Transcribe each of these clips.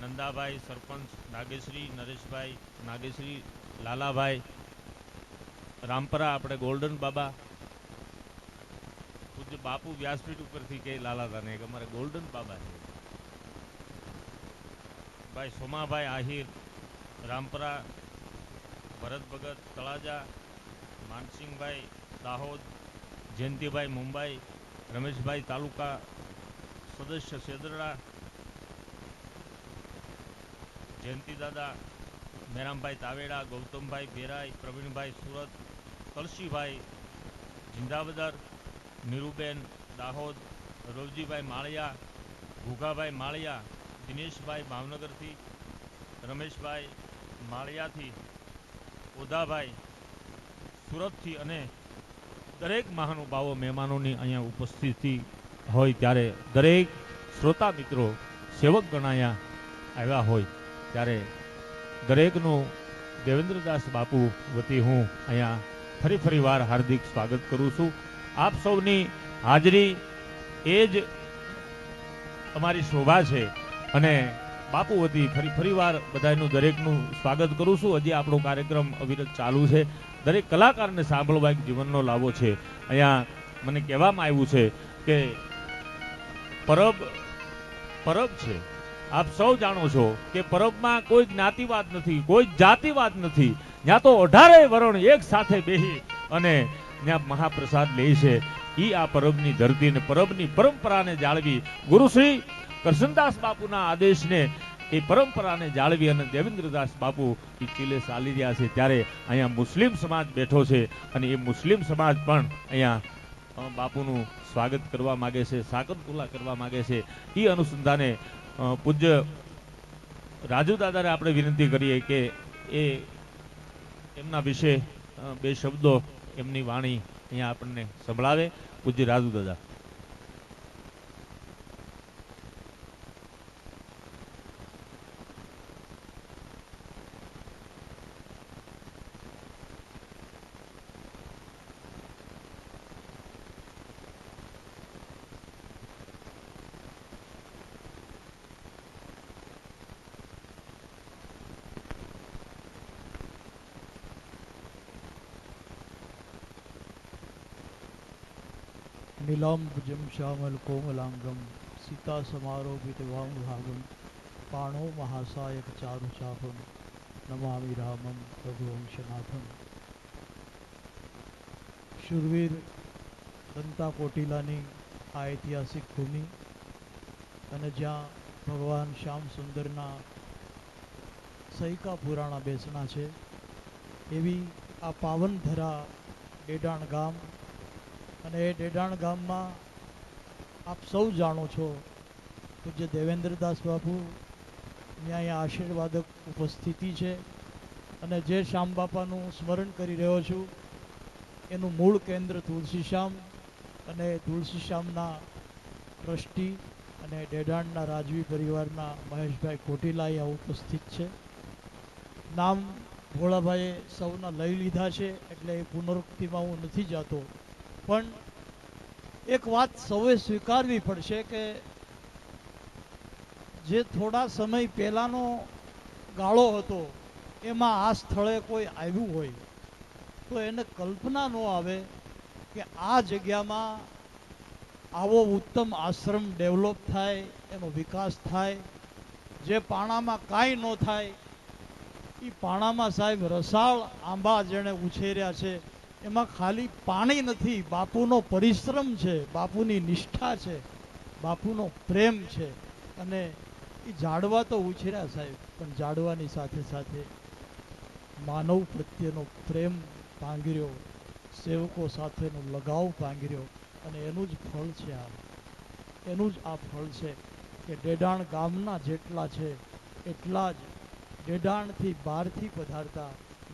નંદાભાઈ સરપંચ નાગેશ્રી નરેશભાઈ નાગેશ્રી લાલાભાઈ રામપરા આપણે ગોલ્ડન બાબા પૂજ્ય બાપુ વ્યાસપીઠ ઉપરથી કે લાલાદાને કે અમારે ગોલ્ડન બાબા છે ભાઈ સોમાભાઈ આહિર રામપરા ભરત ભગત તળાજા માનસિંહભાઈ દાહોદ જયંતિભાઈ મુંબઈ રમેશભાઈ તાલુકા સદસ્ય સેદરડા જયંતિ દાદા મેરામભાઈ તાવેડા ગૌતમભાઈ બેરાઈ પ્રવીણભાઈ સુરત કલશીભાઈ જિંદાવદર નીરુબેન દાહોદ રવજીભાઈ માળિયા ભૂગાભાઈ માળિયા દિનેશભાઈ ભાવનગરથી રમેશભાઈ માળિયાથી ઓધાભાઈ સુરતથી અને દરેક મહાનુભાવો મહેમાનોની અહીંયા ઉપસ્થિતિ હોય ત્યારે દરેક શ્રોતા મિત્રો સેવક ગણાયા આવ્યા હોય ત્યારે દરેકનું દેવેન્દ્રદાસ બાપુ વતી હું અહીંયા ફરી વાર હાર્દિક સ્વાગત કરું છું. આપ સૌની હાજરી એ જ અમારી શોભા છે અને બાપુ વતી ફરી વાર બધાનું દરેકનું સ્વાગત કરું છું. હજી આપણો કાર્યક્રમ અવિરત ચાલુ છે. દરેક કલાકારને સાંભળવા એક જીવનનો લાવો છે. અહીંયા મને કહેવામાં આવ્યું છે કે પરબ છે. આપ સૌ જાણો છો કે પરબમાં કોઈ જ્ઞાતિવાદ નથી, કોઈ જાતિવાદ નથી. ત્યાં તો 18 વરણ એક સાથે બેહી અને ત્યાં મહાપ્રસાદ લે છે. ઈ આ પરબની ધરતી ને પરબની પરંપરાને જાળવી ગુરુશ્રી કરશનદાસ બાપુના આદેશને એ પરંપરાને જાળવી અને દેવેન્દ્રદાસ બાપુ એ ચીલે ચાલી રહ્યા છે. ત્યારે અહીંયા મુસ્લિમ સમાજ બેઠો છે અને એ મુસ્લિમ સમાજ પણ અહીંયા બાપુનું સ્વાગત કરવા માગે છે, સાકરતુલા કરવા માગે છે. એ અનુસંધાને પૂજ્ય રાજુ દાદાને આપણે વિનંતી કરીએ કે એ એમના વિશે બે શબ્દો એમની વાણી અહીંયા આપણને સંભળાવે. પૂજ્ય રાજુ દાદા. नीलाम्बुजं श्यामल कोमलांगम सीता समारोपित वामभागम पाणो महासायक चारुचापम नमामि रामम रघुवंशनाथम. शूरवीर દંતા કોટિલાની આ ઐતિહાસિક ભૂમિ અને જ્યાં ભગવાન શ્યામ સુંદરના સૈકા પુરાણા બેસણા છે એવી આ પાવનધરા ડેડાણ ગામ. અને એ ડેડાણ ગામમાં આપ સૌ જાણો છો પૂજ્ય દેવેન્દ્રદાસ બાપુ અહીંયા આશીર્વાદક ઉપસ્થિતિ છે. અને જે શ્યામ બાપાનું સ્મરણ કરી રહ્યો છું એનું મૂળ કેન્દ્ર તુલસીશ્યામ અને તુલસીશ્યામના ટ્રસ્ટી અને ડેડાણના રાજવી પરિવારના મહેશભાઈ કોટીલા અહીંયા ઉપસ્થિત છે. નામ ભોળાભાઈએ સૌના લઈ લીધા છે એટલે એ પુનરુક્તિમાં હું નથી જતો. પણ એક વાત સૌએ સ્વીકારવી પડશે કે જે થોડા સમય પહેલાનો ગાળો હતો એમાં આ સ્થળે કોઈ આવ્યું હોય તો એને કલ્પના ન આવે કે આ જગ્યામાં આવો ઉત્તમ આશ્રમ ડેવલપ થાય, એનો વિકાસ થાય. જે પાણામાં કાંઈ ન થાય એ પાણામાં સાહેબ રસાળ આંબા જેણે ઉછેર્યા છે એમાં ખાલી પાણી નથી, બાપુનો પરિશ્રમ છે, બાપુની નિષ્ઠા છે, બાપુનો પ્રેમ છે. અને એ ઝાડવા તો ઉછેર્યા સાહેબ, પણ ઝાડવાની સાથે સાથે માનવ પ્રત્યેનો પ્રેમ પાંગર્યો, સેવકો સાથેનો લગાવ પાંગર્યો અને એનું જ ફળ છે આ. એનું જ આ ફળ છે કે ડેડાણ ગામના જેટલા છે એટલા જ ડેડાણથી બહારથી પધારતા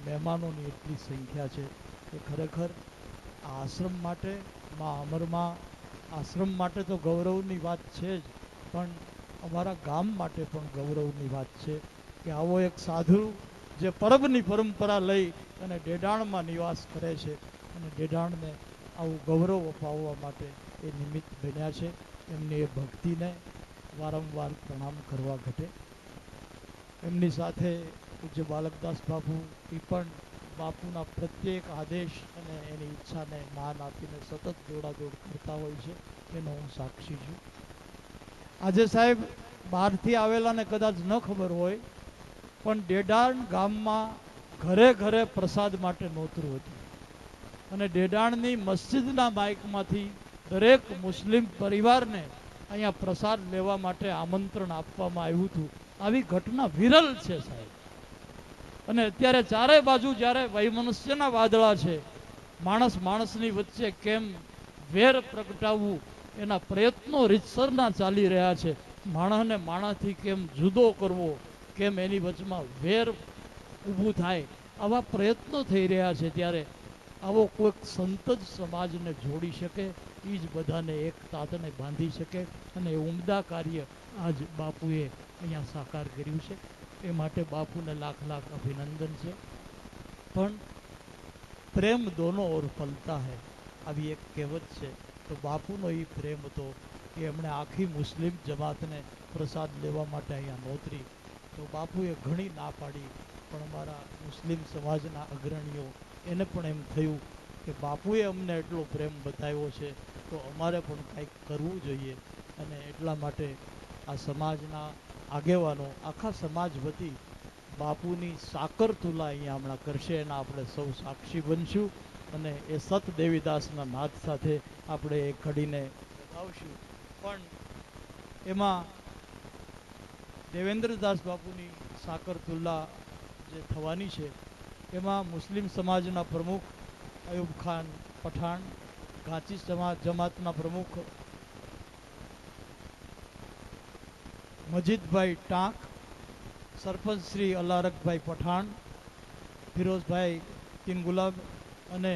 મહેમાનોની એટલી સંખ્યા છે કે ખરેખર આ આશ્રમ માટે મા અમરમાં આશ્રમ માટે તો ગૌરવની વાત છે જ, પણ અમારા ગામ માટે પણ ગૌરવની વાત છે કે આવો એક સાધુ જે પરબની પરંપરા લઈ અને ડેડાણમાં નિવાસ કરે છે અને ડેડાણને આવું ગૌરવ અપાવવા માટે એ નિમિત્ત બન્યા છે. એમની એ ભક્તિને વારંવાર પ્રણામ કરવા ઘટે. એમની સાથે પૂજ્ય બાલકદાસ બાપુ એ પણ બાપુના પ્રત્યેક આદેશ અને એની ઈચ્છાને માન આપીને સતત દોડાદોડ કરતા હોય છે, એનો હું સાક્ષી છું. આજે સાહેબ બહારથી આવેલાને કદાચ ન ખબર હોય, પણ ડેડાણ ગામમાં ઘરે ઘરે પ્રસાદ માટે નોતરું હતું અને ડેડાણની મસ્જિદના માઇકમાંથી દરેક મુસ્લિમ પરિવારને અહીંયા પ્રસાદ લેવા માટે આમંત્રણ આપવામાં આવ્યું હતું. આવી ઘટના વિરલ છે સાહેબ. અને અત્યારે ચારે બાજુ જ્યારે વૈમનસ્યના વાદળા છે, માણસ માણસની વચ્ચે કેમ વેર પ્રગટાવવું એના પ્રયત્નો રીતસરના ચાલી રહ્યા છે. માણસને માણસથી કેમ જુદો કરવો, કેમ એની વચમાં વેર ઊભું થાય, આવા પ્રયત્નો થઈ રહ્યા છે. ત્યારે આવો કોઈક સંત જ સમાજને જોડી શકે, એ જ બધાને એક તાતને બાંધી શકે. અને એ ઉમદા કાર્ય આજ બાપુએ અહીંયા સાકાર કર્યું છે. એ માટે બાપુને લાખ લાખ અભિનંદન છે. પણ પ્રેમ દોનો ઓર પલતા હૈ, આવી એક કહેવત છે. તો બાપુનો એ પ્રેમ હતો કે એમણે આખી મુસ્લિમ જમાતને પ્રસાદ લેવા માટે અહીંયા નોતરી. તો બાપુએ ઘણી ના પાડી, પણ અમારા મુસ્લિમ સમાજના અગ્રણીઓ એને પણ એમ થયું કે બાપુએ અમને એટલો પ્રેમ બતાવ્યો છે તો અમારે પણ કંઈક કરવું જોઈએ. અને એટલા માટે આ સમાજના આગેવાનો આખા સમાજ વતી બાપુની સાકર તુલા અહીંયા હમણાં કરશે, એના આપણે સૌ સાક્ષી બનશું. અને એ સત દેવીદાસના નાદ સાથે આપણે એ ઘડીને વધાવશું. પણ એમાં દેવેન્દ્રદાસ બાપુની સાકર તુલા જે થવાની છે, એમાં મુસ્લિમ સમાજના પ્રમુખ અયુબ ખાન પઠાણ, ઘાંચી જમાતના પ્રમુખ મજીદભાઈ ટાંક, સરપંચ શ્રી અલારકભાઈ પઠાણ, ફિરોઝભાઈ કિંગ ગુલાબ અને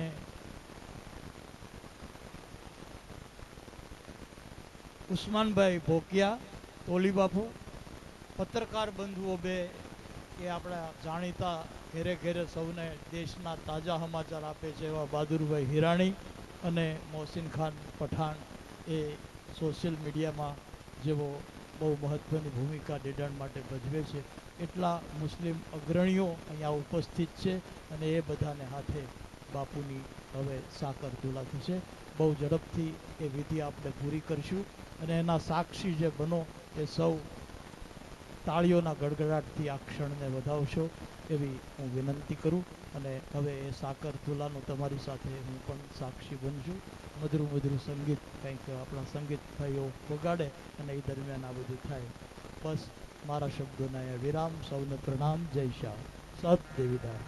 ઉસ્માનભાઈ ભોકિયા, તોલી બાપુ, પત્રકાર બંધુઓ બે કે આપણા જાણીતા ઘેરે ઘેરે સૌને દેશના તાજા સમાચાર આપે છે એવા બહાદુરભાઈ હિરાણી અને મોહસિન ખાન પઠાણ, એ સોશિયલ મીડિયામાં જેવો બહુ મહત્ત્વની ભૂમિકા ડેડાણ માટે ભજવે છે. એટલા મુસ્લિમ અગ્રણીઓ અહીંયા ઉપસ્થિત છે અને એ બધાને હાથે બાપુની હવે સાકર તુલા થશે. બહુ ઝડપથી એ વિધિ આપણે પૂરી કરીશું અને એના સાક્ષી જે બનો એ સૌ તાળીઓના ગડગડાટથી આ ક્ષણને વધાવશો એવી હું વિનંતી કરું. અને હવે એ સાકર તુલાનો તમારી સાથે હું પણ સાક્ષી બનશું. મધુર મધુર સંગીત કંઈક આપણા સંગીત ભાઈઓ વગાડે અને એ દરમિયાન આ બધું થાય. બસ મારા શબ્દોના અહીંયા વિરામ. સૌને પ્રણામ. જય શાહ. સત દેવીદાસ.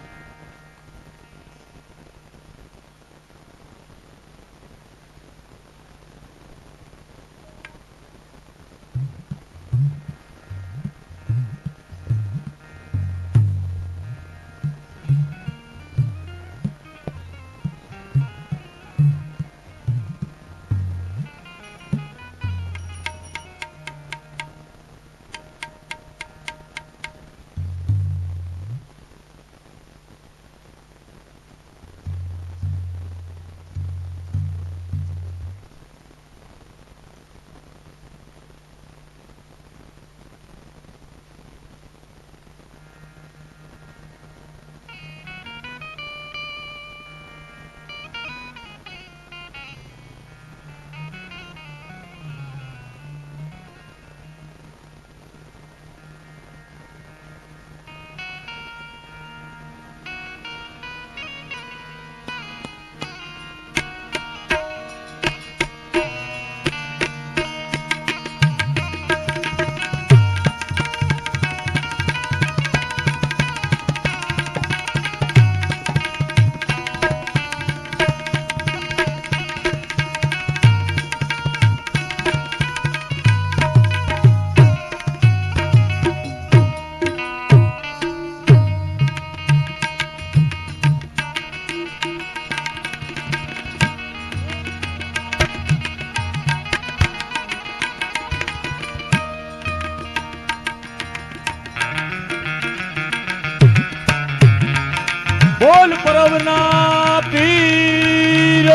બોલ પરવના પીરની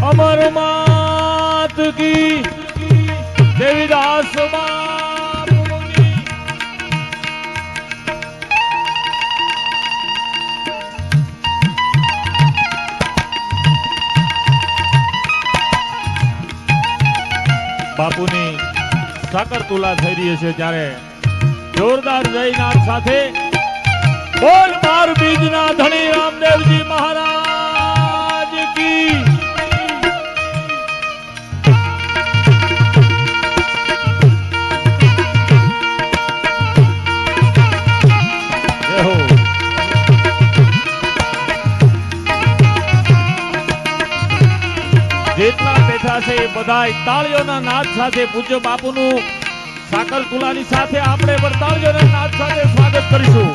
અમર માત કી, દેવીદાસ બાપુની સાકર તુલા થઈ રહી છે ત્યારે જોરદાર જયનાથ સાથે બોલ બાર બીજના ધણી રામદેવજી મહારાજ કી જય હો. જેટલા બેઠા છે એ બધાય તાળીઓના નાદ સાથે પૂજ્ય બાપુનું સાકર તુલાની સાથે આપણે પણ તાળીઓના નાદ સાથે સ્વાગત કરીશું.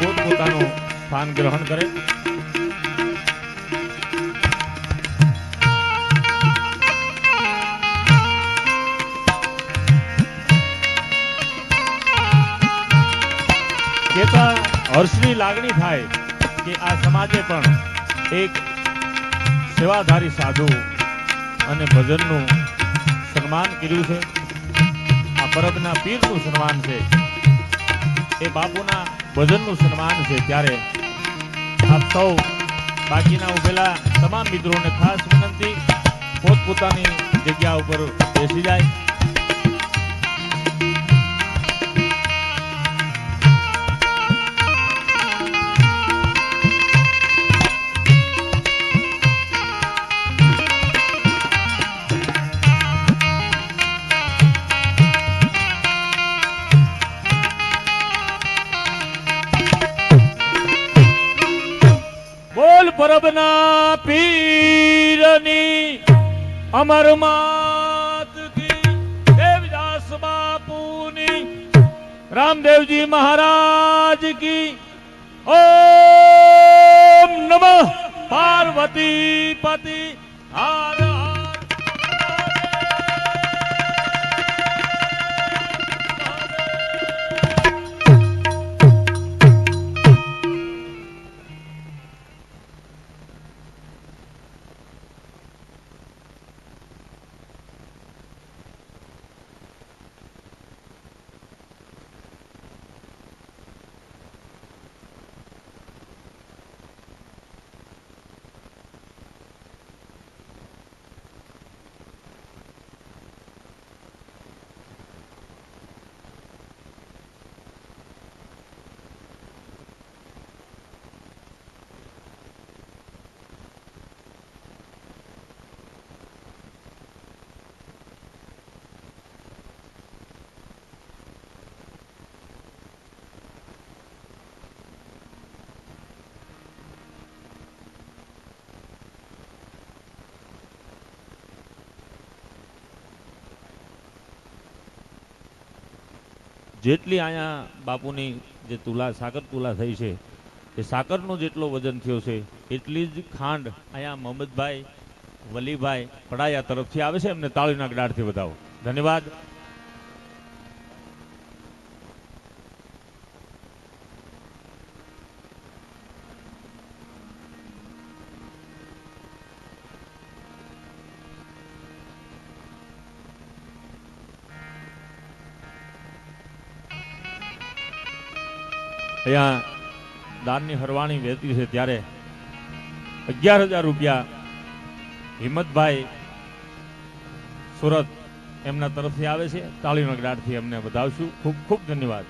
પોતપોતાનું સ્થાન ગ્રહણ કરે. કેતા હર્ષની લાગણી થાય કે આ સમાજે પણ એક સેવાધારી સાધુ અને ભજનનું સન્માન કર્યું છે. આ પરબના પીરનું સન્માન છે, એ બાપુના ભજનનું સન્માન છે. ત્યારે આપ સૌ બાકીના ઉભેલા તમામ મિત્રોને ખાસ વિનંતી, પોતપોતાની જગ્યા ઉપર બેસી જાય. પરબના પીરની અમર માત કી, દેવદાસ બાપુની, રામદેવજી મહારાજ કી. ઓમ નમઃ પાર્વતી પતિ હર હર. જેટલી અહીંયા બાપુની જે તુલા સાકર તુલા થઈ છે, એ સાકરનો જેટલો વજન થયો છે એટલી જ ખાંડ અહીંયા મોહમ્મદભાઈ વલીભાઈ પડાયા તરફથી આવે છે. એમને તાળીના ગડાડથી વધાવો. ધન્યવાદ. અહીંયા દાનની હરવાણી વહેતી છે ત્યારે 11,000 રૂપિયા હિંમતભાઈ સુરત એમના તરફથી આવે છે. તાળીના ગડાડથી એમને વધાવશું. ખૂબ ખૂબ ધન્યવાદ.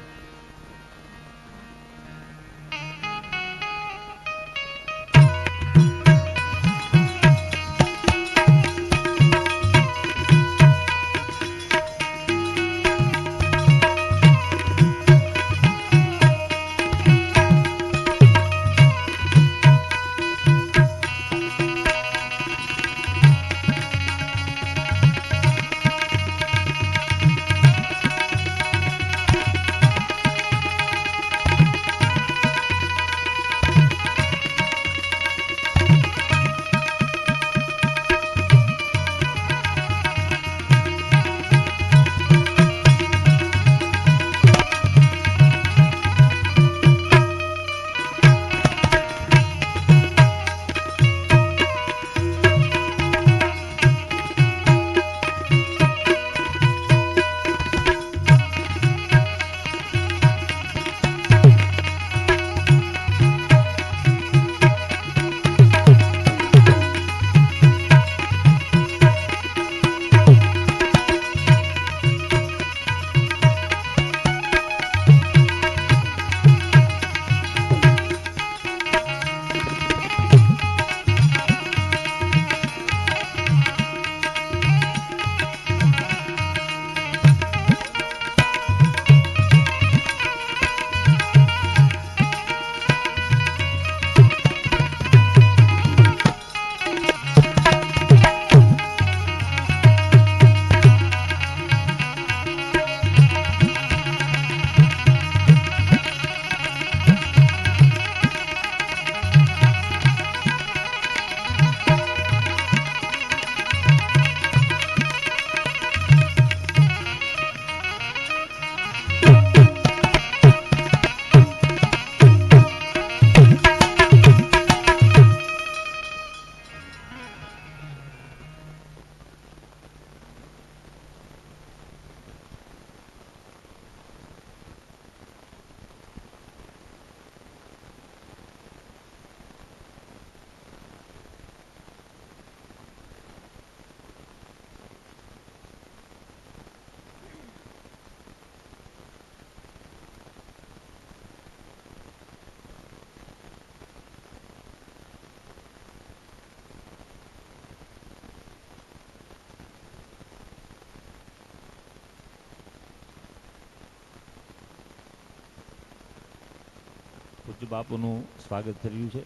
પૂજ્ય બાપુનું સ્વાગત કર્યું છે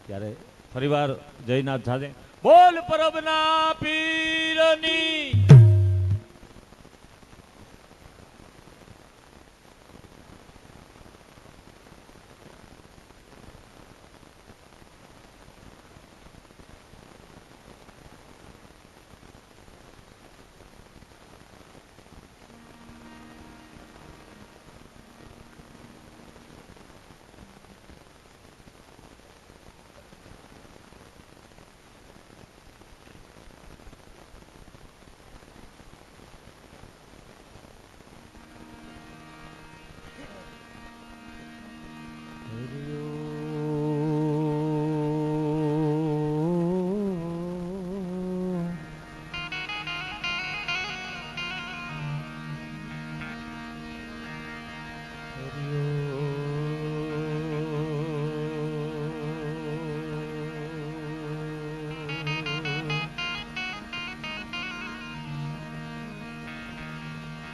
ત્યારે ફરીવાર જયનાથ સાથે બોલ પરબના પીરની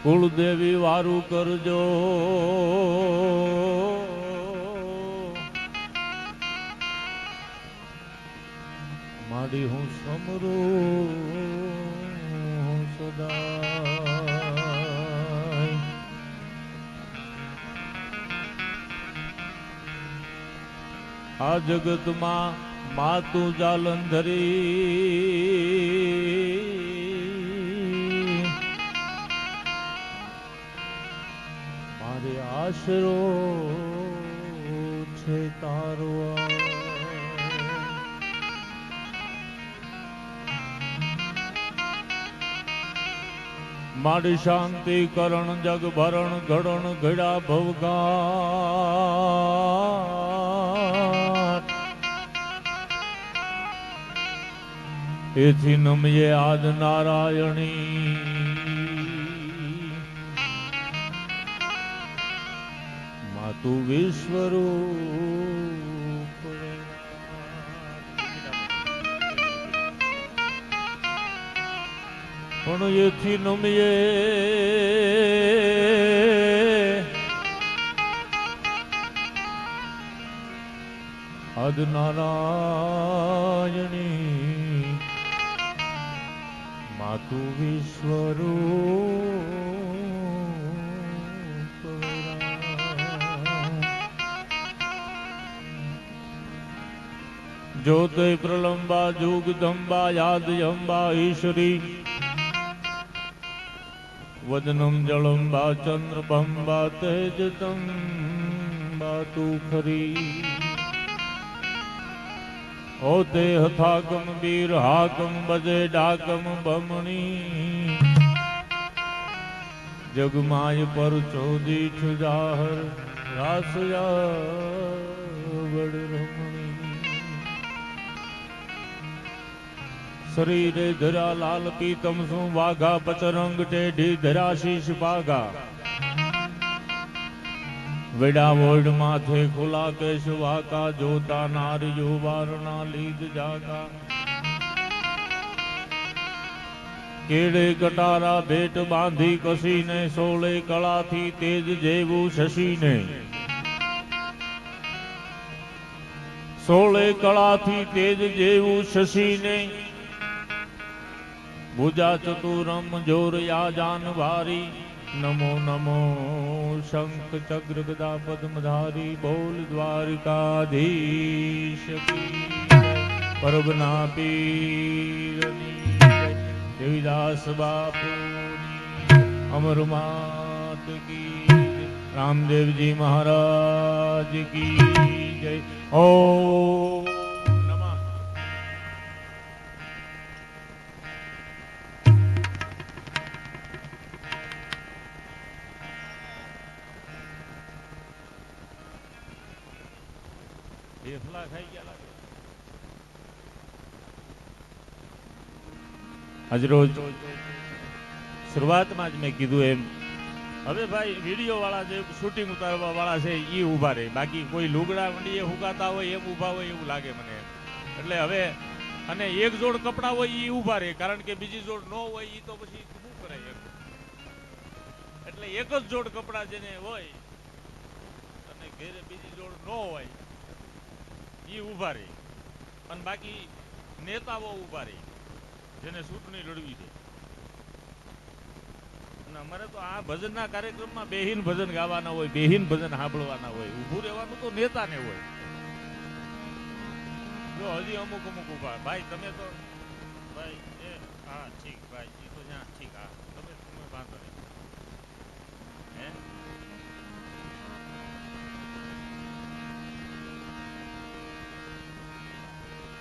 કુળદેવી વારું કરજો મારી હું સમરું સદા આ જગતમાં માતું જાલંધરી આશરો છે તારો મારી શાંતિ કરણ જગ ભરણ ઘડણ ઘડા ભવગા એથી નમયે આદ નારાયણી તું વિશ્વરૂપ પણ એથી નમયે આદ નારાયણી માતું વિશ્વરૂપ ज्योति प्रलंबा जुगदंबा यादयंबा ईश्वरी वदनम जलंबा चंद्रबंबा तेजतंबा तू खरी होते हथाकम वीर हाकम बजे डाकम बमणी जगमाय पर चौदी जाहर रासया बड़ रमणी शरीरे धरा लाल पीतम सु वाघा पचरंग टेढ़ी धरा शीश पागा वेड़ा वोड माथे खुला केश वाका जोता नार युवारणा लीद जागा केड़े कटारा भेट बांधी कसी ने सोले कला थी तेज जेवू शशि ने सोले कला थी तेज जेवू शशि ने भुजा चतुरम जोर या जान भारी नमो नमो शंख चक्र गदा पद्मधारी बोल द्वारिकाधीश की परबना पीरनी देवीदास बापू अमर मात की रामदेव जी महाराज की जय। ओम ઢેફલા ખાઈ ગયા લાગે આજ રોજ શરૂઆતમાં જ મેં કીધું એમ હવે ભાઈ વિડીયો વાળા જે શૂટિંગ ઉતારવા વાળા છે એ ઊભા રહે, બાકી કોઈ લુગડા મંડીએ હુકાતા હોય એમ ઊભા હોય એવું લાગે મને. એટલે હવે અને એક જોડ કપડા હોય એ ઊભા રહે, કારણ કે બીજી જોડ ન હોય એ તો પછી શું કરાય એમ. એટલે એક જ જોડ કપડા જેને હોય અને ઘેરે બીજી જોડ ન હોય એ ઊભા રહે અને બાકી નેતાઓ ઊભા રહે જેને ચૂંટણી લડવી છે. અને અમારે તો આ ભજનના કાર્યક્રમમાં બેહીન ભજન ગાવાના હોય, બેહીન ભજન સાંભળવાના હોય. ઊભું રહેવાનું તો નેતાને હોય. જો હજી અમુક ઊભા ભાઈ તમે તો ભાઈ એ હા ઠીક ભાઈ એ તો જ્યાં ઠીક હા તમે વાંધો નહીં હે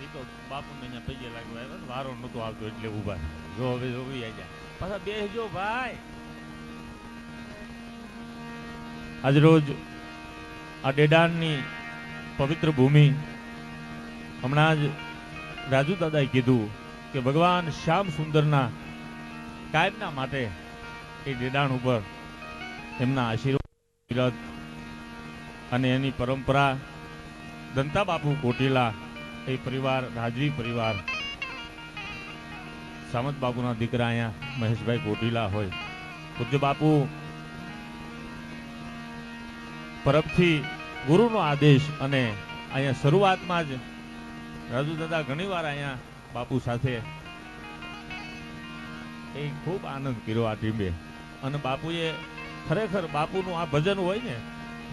એ તો બાપુને અહીંયા પૈયે લાગવા આવ્યા વારો નતો આવતો એટલે ઊભા જો હવે જોવી આવી જાય પાછા બેસજો ભાઈ. આજ રોજ આ ડેડાણની પવિત્ર ભૂમિ હમણાં જ રાજુ દાદાએ કીધું કે ભગવાન શ્યામ સુંદરના કાયમના માટે એ ડેડાણ ઉપર એમના આશીર્વાદ અને એની પરંપરા દંતા બાપુ કોટીલા એ પરિવાર રાજવી પરિવાર સામંત બાપુના દીકરા અહીંયા મહેશભાઈ કોટીલા હોય પૂજ્ય બાપુ પરબથી ગુરુનો આદેશ અને અહીંયા શરૂઆતમાં જ રાજુ દાદા ઘણીવાર અહીંયા બાપુ સાથે એ ખૂબ આનંદ કર્યો આ ટીમે અને બાપુએ ખરેખર બાપુનું આ ભજન હોય ને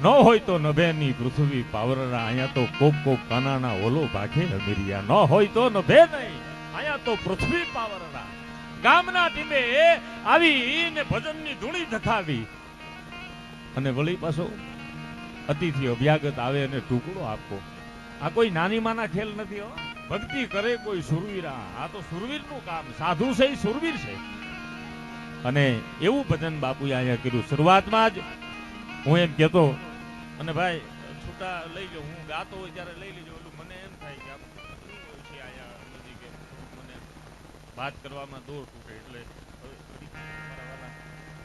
ન હોય તો નભેની પૃથ્વી પાવરના અહીંયા તો કોક કાનાના ઓલો ભાગે અમીરિયા ન હોય તો નભે નહીં અહીંયા તો પૃથ્વી પાવરના ગામના ટીમે આવીને ભજનની ધૂણી ધખાવી અને વળી પાછો અતિથિ અભ્યાગત આવે અને ટુકડો આપવો. આ કોઈ નાની માના ખેલ નથી હો. ભક્તિ કરે કોઈ સુરવીરા. આ તો સુરવીરનું કામ. સાધુ છે એ સુરવીર છે. અને એવું ભજન બાપુએ અહીંયા કર્યું. શરૂઆતમાં જ હું એમ કહેતો અને ભાઈ છૂટા લઈ લો હું ગાતો હોય ત્યારે લઈ લેજો એટલું મને એમ થાય કે અહીંયા નજીક મને વાત કરવામાં દોર તૂટે એટલે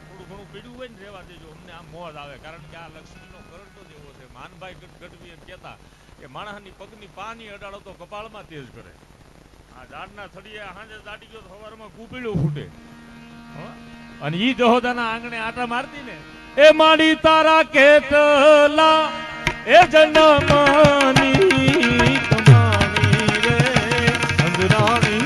થોડું ઘણું પીડ્યું હોય ને રહેવા દેજો અમને આમ મોજ આવે કારણ કે આ લક્ષ્મીનો કરંટો જ એવો છે. માનભાઈ ગઢવી એમ કહેતા કે માણસની પગની પાની અડાડો તો કપાળમાં તેજ કરે. આ ઝાડના થડીએ હાંજે દાટી ગયો સવારમાં કૂપીડું ફૂટે અને ઈ જહોદાના આંગણે આટા મારતી ને એ માડી તારા કેટલા એ જન્મની કમાણી રે અંદરાણી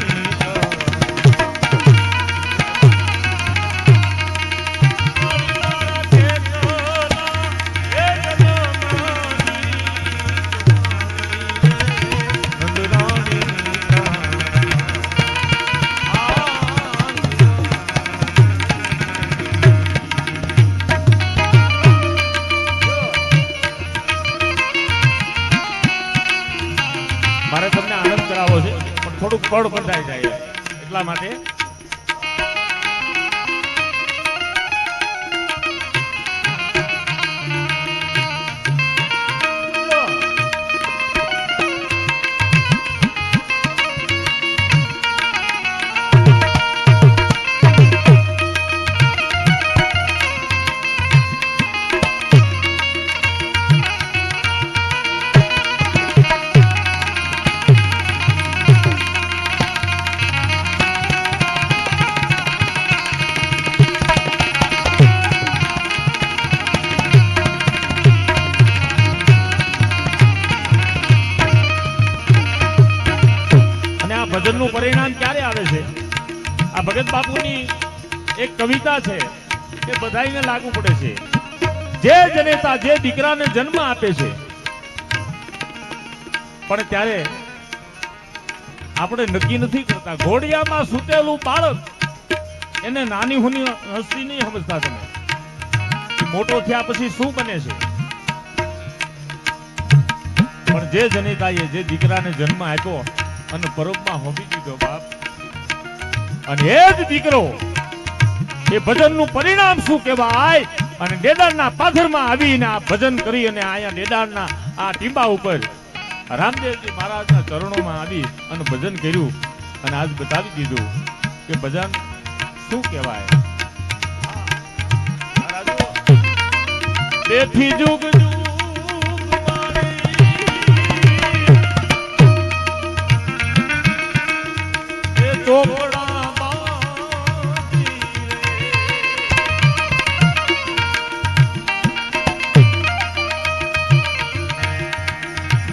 મારે તમને આનંદ કરાવો છે પણ થોડુંક પડ બંધાઈ જાય એટલા માટે ભજનનું પરિણામ ક્યારે આવે છે? આ ભગત બાપુની એક કવિતા છે એ બધાઈને લાગુ પડે છે. જે જનેતા જે દીકરાને જન્મ આપે છે પણ ત્યારે આપણે નક્કી નથી કરતા. ઘોડિયામાં સૂતેલું બાળક એને નાની હુની હસ્તી નહીં સમજતા તમે. મોટો થયા પછી શું બને છે? પણ જે જનેતાએ જે દીકરાને જન્મ આપ્યો અને પરોપમાં હોમી દીધો બાપ અને એ જ દીકરો એ ભજનનું પરિણામ શું કહેવાય અને ડેડાણના પાથરમાં આવીને આ ભજન કરી અને અહીંયા ડેડાણના આ ટીંબા ઉપર રામદેવજી મહારાજના ચરણોમાં આવી અને ભજન કર્યું અને આજ બતાવી દીધું કે ભજન શું કહેવાય. તેથી જુગ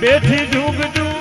બેઠી જુગ જુગ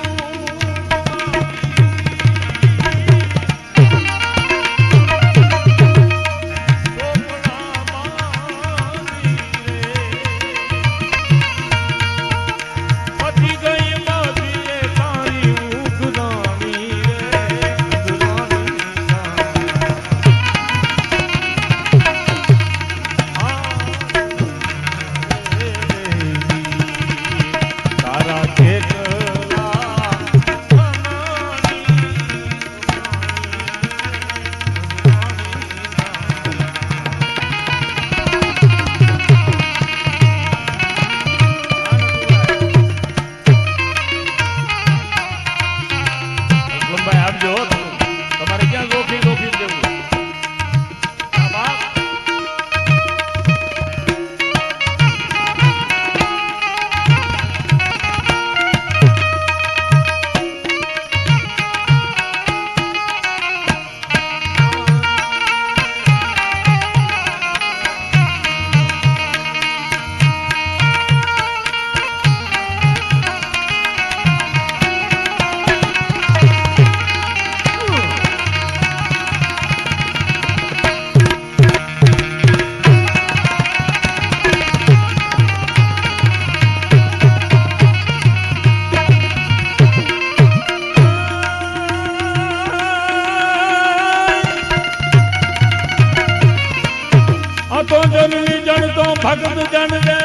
તો જનની જણ તો ભગત જન દે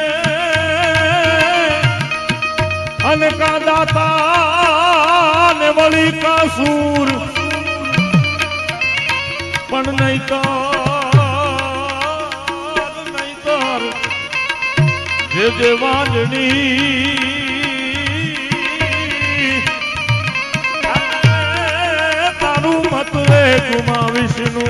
અને કા દાતા ને વળી કા સૂર પણ નહીં તો જે વાંજણી તારું મત રે કુમા વિષ્ણુ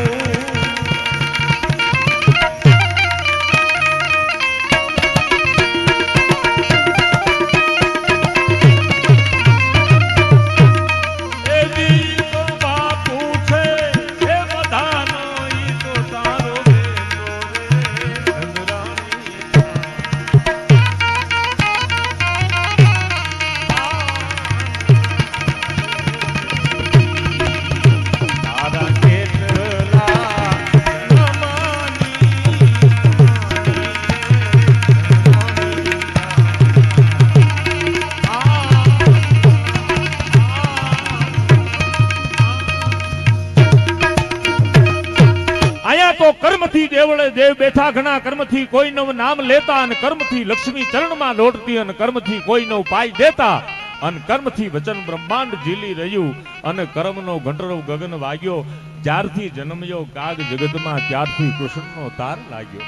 કર્મથી દેવળે દેવ બેઠા ઘણા કર્મથી કોઈ નવ નામ લેતા અને કર્મથી લક્ષ્મી ચરણમાં લોટતી અને કર્મથી કોઈ નવ પાઈ દેતા અને કર્મથી વચન બ્રહ્માંડ ઝીલી રહ્યું અને કર્મનો ઘંટરો ગગન વાગ્યો જ્યારથી જન્મ્યો કાગ જગતમાં ત્યારથી કૃષ્ણનો તાર લાગ્યો.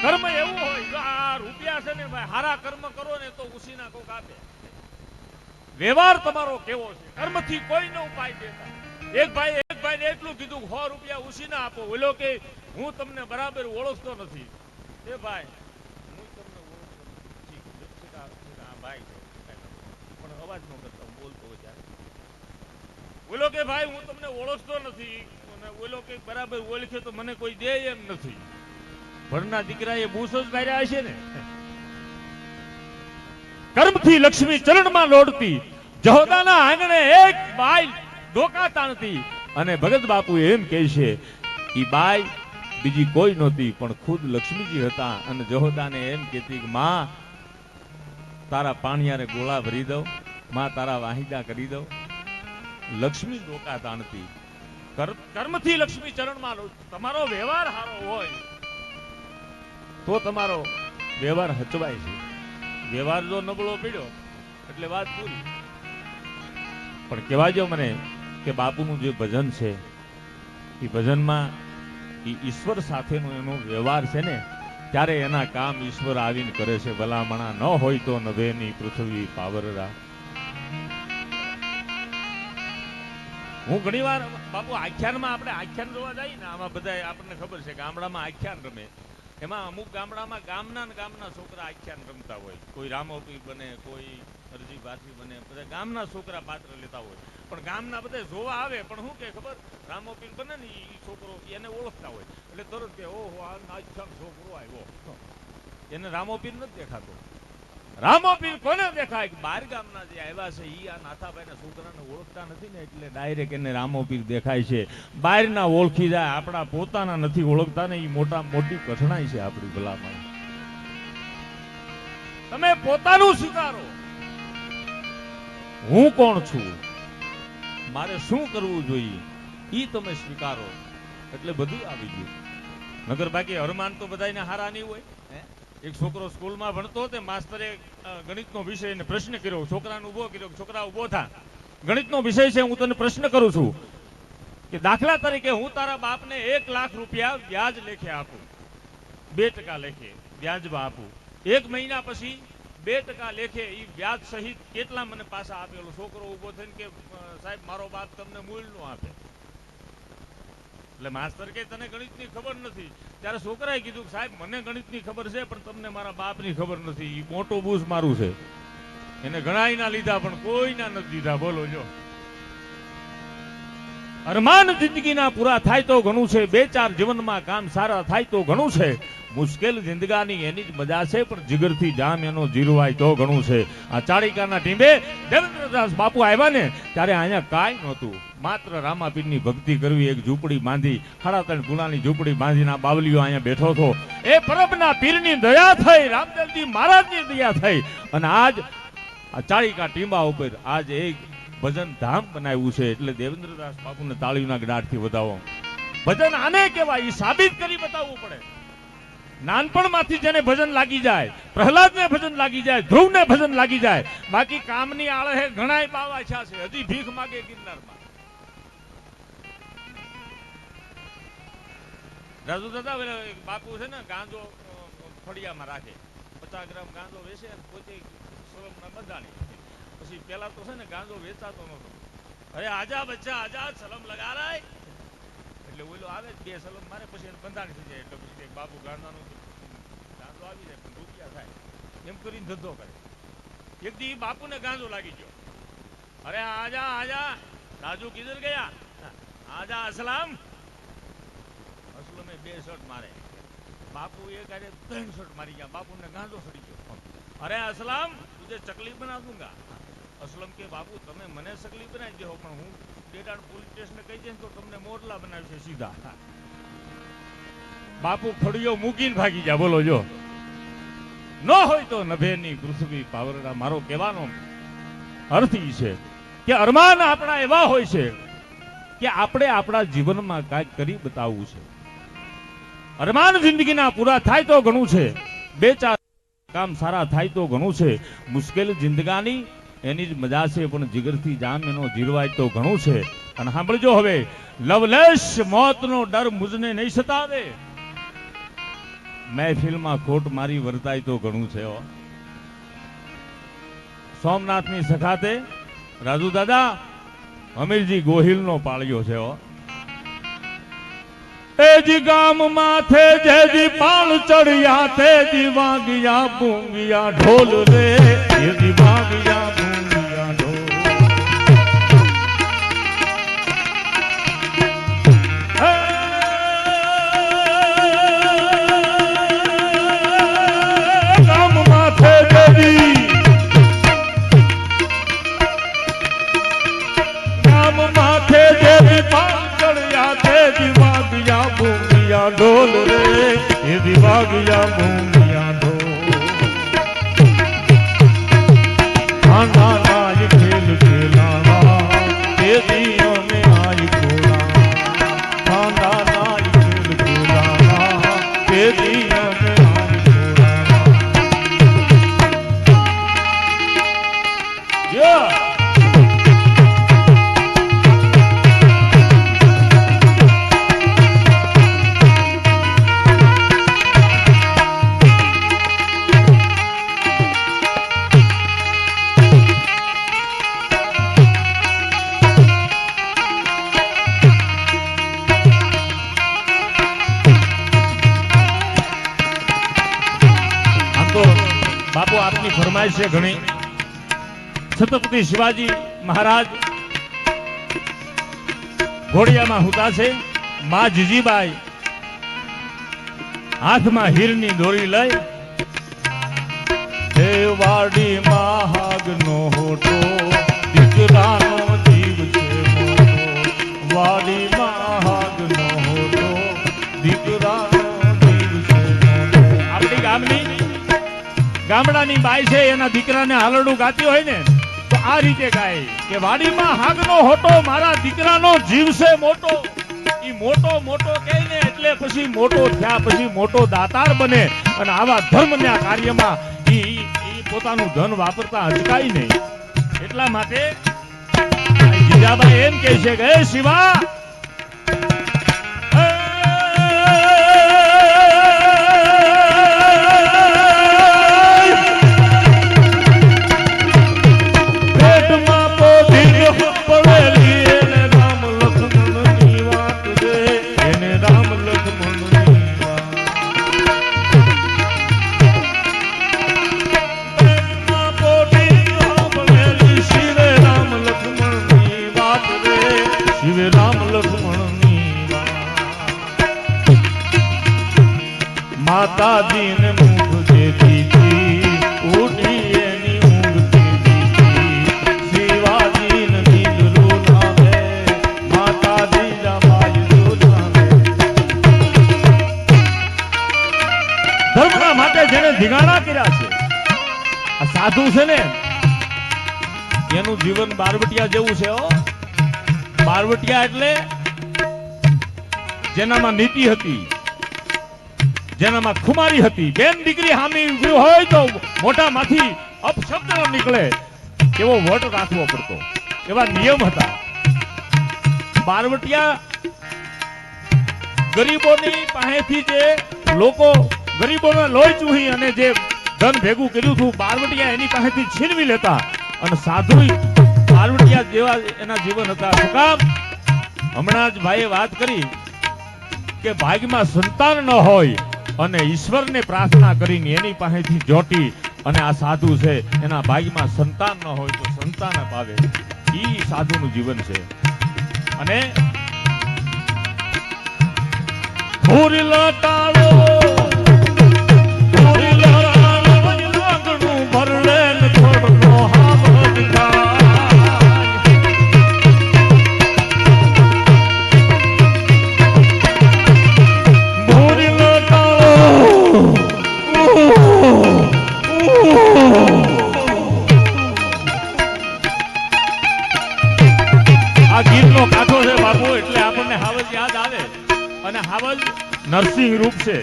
કર્મ એવું હોય જો આ રૂપિયા છે ને ભાઈ હારા કર્મ કરો ને તો ઉસીના કોક આપે. વ્યવહાર તમારો કેવો છે? કર્મથી કોઈ નવ પાઈ દેતા. એક ભાઈ એટલું કીધું 100 રૂપિયા ઉસીના આપો. ઓલો કે હું તમને બરાબર ઓળખતો નથી. એ ભાઈ હું તમને ઓળખતો ભાઈ પણ અવાજ ન કરતા હું બોલતો હોય ત્યારે. ઓલો કે ભાઈ હું તમને ઓળખતો નથી અને ઓલો કે બરાબર ઓળખે તો મને કોઈ દે એમ નથી. ભણના દીકરાએ બૂસો જ માર્યા હશે ને. કર્મથી લક્ષ્મી ચરણમાં લોડતી જહોદાના આંગણે એક બાઈ ડોકા તાણતી અને ભગત બાપુ એમ કહે છે કે બાઈ બીજી કોઈ નહોતી પણ ખુદ લક્ષ્મીજી હતા અને જહોદાને એમ કહેતી કે માં તારા પાણીયારે ગોળા ભરી દઉં, માં તારા વાહિદા કરી દઉં. લક્ષ્મી ડોકા તાણતી. કર્મથી લક્ષ્મી ચરણમાં તમારો વ્યવહાર સારો હોય તો તમારો વ્યવહાર હચવાય છે. વ્યવહાર જો નબળો પડ્યો એટલે વાત પૂરી. પણ કહેવાજો મને કે બાપુનું જે ભજન છે એ ભજનમાં એ ઈશ્વર સાથેનો એનો વ્યવહાર છે ને ત્યારે એના કામ ઈશ્વર આવીને કરે છે. ભલામણા ન હોય તો નભેની પૃથ્વી પાવરરા. હું ઘણી વાર બાપુ આખ્યાનમાં આપણે આખ્યાન જોવા જઈએ ને આમાં બધા આપણને ખબર છે ગામડામાં આખ્યાન રમે. એમાં અમુક ગામડામાં ગામના છોકરા આખ્યાન રમતા હોય. કોઈ રામોપી બને, કોઈ અરજી ભાથી બને, બધા ગામના છોકરા પાત્ર લેતા હોય. પણ ગામના બધા જોવા આવે પણ શું કે ખબર રામોપી બને ને એ છોકરો એને ઓળખતા હોય એટલે તરત કે ઓહો આ આખ્યાન છોકરો આવ્યો. એને રામોપી નથી દેખાતો. રામો પીર કોને દેખાય કે બાર ગામના જે આવ્યા છે ઈ આ નાથાભાઈના છોકરાને ઓળખતા નથી ને એટલે ડાયરેક્ટ એને રામો પીર દેખાય છે. બહારના ઓળખી જાય, આપણા પોતાના નથી ઓળખતા ને ઈ મોટી કઠણાઈ છે આપણી ભલામણ. તમે પોતાનું સ્વીકારો, હું કોણ છું, મારે શું કરવું જોઈએ ઈ તમે સ્વીકારો એટલે બધું આવી ગયું. નગર બાકી હરમાન તો બધાયને હારા નહીં હોય. એક છોકરો સ્કૂલમાં ભણતો તે માસ્તરે ગણિતનો વિષય ને પ્રશ્ન કર્યો, છોકરાને ઉભો કર્યો, છોકરા ઉભો થા, ગણિતનો વિષય છે, હું તને પ્રશ્ન કરું છું કે દાખલા તરીકે હું તારા બાપને 1 લાખ રૂપિયા વ્યાજ લેખે આપું, 2% લેખે વ્યાજમાં આપું, 1 મહિના પછી 2% લેખે ઈ વ્યાજ સહિત કેટલા મને પાછા આપેલો? છોકરો ઉભો થઈને કે સાહેબ મારો બાપ તમને મૂળ નો આપે. એટલે માસ્તર કે તને ગણિતની ખબર નથી. ત્યારે છોકરાએ કીધું સાહેબ મને ગણિતની ખબર છે પણ તમને મારા બાપની ખબર નથી. ઈ મોટો બૂસ મારું છે, એને ઘણાય ના લીધા પણ કોઈના નથી દીધા. બોલો જો અરમાન જિંદગીના પૂરા થાય તો ઘણું છે, 2-4 જીવનમાં કામ સારા થાય તો ઘણું છે. મુશ્કેલ જિંદગાની એની જ મજા છે પણ જીગરથી જામ એનો જીરવાય તો ઘણું છે. આ ચાળિકાના ટીંબે દેવેન્દ્રદાસ બાપુ આવ્યા ને ત્યારે અહીંયા કાંઈ નહોતું, માત્ર રામાપીરની ભક્તિ કરવી. એક ઝૂંપડી બાંધી, 3.5 ગુણાની ઝૂંપડી બાંધીને બાવલીઓ અહીંયા બેઠો હતો. એ પરબના પીરની દયા થઈ, રામદેવજી મહારાજની દયા થઈ અને આજ આ ચાળિકા ટીંબા ઉપર આજ એક ભજન ધામ બનાવ્યું છે. એટલે દેવેન્દ્રદાસ બાપુને તાળીના ગડાટથી વધાવો. ભજન આને કહેવાય, એ સાબિત કરી બતાવવું પડે. નાનપણમાંથી જેને ભજન લાગી જાય, પ્રહલાદને ભજન લાગી જાય, ધ્રુવને ભજન લાગી જાય, બાકી કામની આળે ઘણાય બાવા છે, હજી ભીખ માગે ગિરનારમાં. રાજુ દાદા બાપુ છે ને ગાંજો ફળિયામાં રાખે, 50 ગ્રામ ગાંજો વેચે અને પોતે સલમના બંધાણી. પછી પેલા તો છે ને ગાંજો વેચાતો નતો. અરે આજા બચ્ચા આજા, સલમ લગા રાય એટલે ઓલો આવે 2 સલમ મારે, પછી એને બંધાણી થઈ જાય. એટલે પછી બાપુ ગાંજાનો ગાંજો આવી જાય પણ રૂપિયા થાય એમ કરીને ધંધો કરે. એક દી બાપુને ગાંજો લાગી ગયો. અરે આજા આજા, રાજુ કિધર ગયા? આજા અસલામ. અસલમે 2 શર્ટ મારે, બાપુ એક આરે 3 શર્ટ મારી ગયા. બાપુને ગાંજો સડી ગયો. અરે અસલામ તુજે ચકલી બના દૂંગા. અસલમ કે બાપુ તમે મને ચકલી બનાવી દો પણ હું ડેટાડ પોલીસ સ્ટેશને કહી દઈશ તો તમને મોરલા બનાવશે સીધા. બાપુ ખડીયો મૂકીને ભાગી જા. બોલો જો ન હોય તો નભેની પૃથ્વી પાવરડા. મારો કહેવાનો અર્થ ઈ છે કે અરમાન આપણા એવા હોય છે કે આપણે આપણા જીવનમાં કાંઈક કરી બતાવવું છે. અરમાન જિંદગીના પૂરા થાય તો ઘણું છે, 2-4 કામ સારા થાય તો ઘણું છે. મુશ્કેલ જિંદગાની એની જ મજા છે પણ જીગરથી જામ એનો જીરવાય તો ઘણું છે. અને સાંભળજો હવે, લવલેશ મોતનો ડર મુજને નહીં સતાવે, મહેફિલમાં ખોટ મારી વર્તાય તો ઘણું છે. સોમનાથની સખાતે રાજુ દાદા અમીરજી ગોહિલનો પાળ્યો છે. એજી ગામ માથે જેજી પાળ ચડ્યા તેજી વાગ્યા બૂંગિયા ઢોલ રે, એજી વાગ્યા બૂંગિયા ઢોલ. ગામ માથે જેજી, ગામ માથે જેજી પાળ ચડ્યા તેજી વાગ્યા બૂંગિયા ઢોલ રે, એ દિવાગિયા બૂંગિયા ઢોલ. ખાંડા નાય ખેલ ખેલાવા તે દિયો મે આઈ ખોલા, ખાંડા નાય ખેલ ખેલાવા તે દિયો મે આઈ ખોલા. યા બાપુ આપની ફરમાઈશ છે ઘણી. છત્રપતિ શિવાજી મહારાજ ઘોડિયામાં હુતા છે. માં જીજીબાઈ હાથમાં હીરની દોરી લઈ વાડીમાં હાગનો હોટો દીકરાનો જીવ છે મોટો વાડીમાં હાગનો હોટો દીકરાનો જીવ છે મોટો. આપણી ગામડાની બાઈ છે એના દીકરાને હાલરડું ગાતી હોય ને તો આ રીતે ગાય કે વાડીમાં હાગનો હોટો મારા દીકરાનો જીવ છે મોટો. ઈ મોટો મોટો કહે ને એટલે પછી મોટો થયા પછી મોટો દાતાર બને અને આવા ધર્મના કાર્યમાં ઈ પોતાનું ધન વાપરતા અટકાય નહીં. એટલા માટે જીજાબાઈ એમ કહે છે કે હે શિવા માતાજીને મુખ દેતી ઉઠી એની ઊંઘતી દીધી શિવાજીને નીંદરું નામે માતાજી જમાઈ નામે. ધર્મના માટે જેને ધીગાણા કર્યા છે આ સાધુ છે ને એનું જીવન બારવટિયા જેવું છે. બારવટિયા એટલે જેનામાં નીતિ હતી જેનામાં ખુમારી હતી. બેન દીકરી હામી ઉભી હોય તો મોઢામાંથી અપશબ્દ ન નીકળે એવો વટ રાખવો પડતો એવા નિયમ હતા. બારવટિયા ગરીબોની પાસેથી જે લોકો ગરીબોને લોહી ચૂહી અને જે ધન ભેગું કર્યું હતું બારવટિયા એની પાસેથી છીનવી લેતા અને સાધુ બારવટિયા જેવા એના જીવન હતા. શું કામ? હમણાં જ ભાઈએ વાત કરી કે ભાગ્યમાં સંતાન ન હોય અને ઈશ્વરને પ્રાર્થના કરીને એની પાસેથી જોટી અને આ સાધુ છે એના ભાગ્યમાં સંતાન ન હોય તો સંતાન અપાવે. ઈ સાધુનું જીવન છે. અને નરસિંહ રૂપ છે.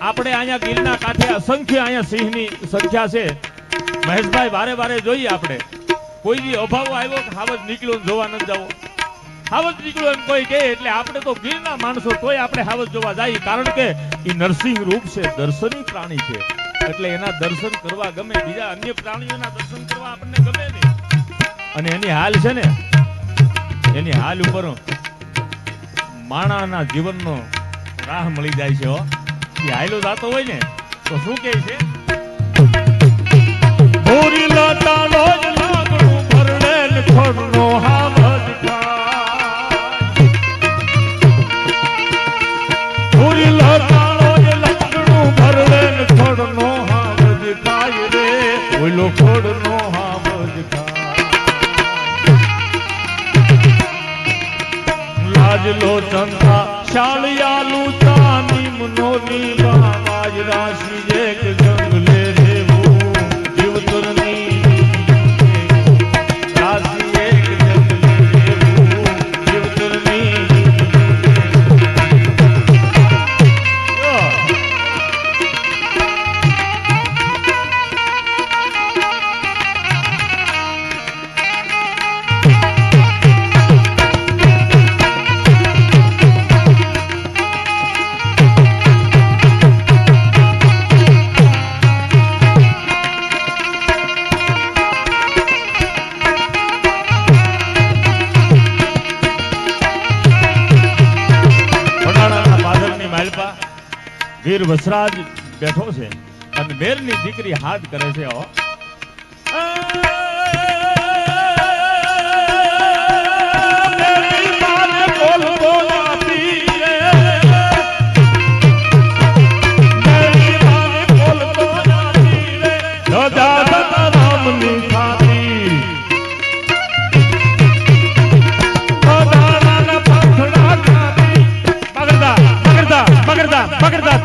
આપણે અહીંયા ગીરના કાંઠે અસંખ્ય અહીંયા સિંહની સંખ્યા છે. મહેશભાઈ વારે વારે જોઈએ આપણે કોઈ દી અભાવ આવ્યો કે હાવજ નીકળ્યો જોવા ન જાવો હાવજ નીકળ્યો એમ કોઈ કહે એટલે આપણે તો ગીરના માણસો તોય આપણે હાવજ જોવા જઈએ કારણ કે એ નરસિંહ રૂપ છે દર્શની પ્રાણી છે એટલે એના દર્શન કરવા ગમે. બીજા અન્ય પ્રાણીઓના દર્શન કરવા આપણને ગમે નહીં. અને એની હાલ છે ને એની હાલ ઉપર માણાના જીવનનો રાહ મળી જાય છે. એ હાયલો જાતો હોય ને તો શું કહે છે? ભોરી લાટાનો જ લાગણું ભરડે ને ખોડનો હાવજ ખાય. ભોરી લાટાનો જ લાગણું ભરડે ને ખોડનો હાવજ ખાય રે ઓલો ખોડનો હાવજ ખાય. લાજલો ચંદા શાળિયાલુ ચાની મનોની બાજ રાશિ એક જંગલે રેવું જીવતરની રાશિ એક જંગલે રેવું જીવતરની. વીર વસરાજ બેઠો છે અને મેરની દીકરી હાથ કરે છે.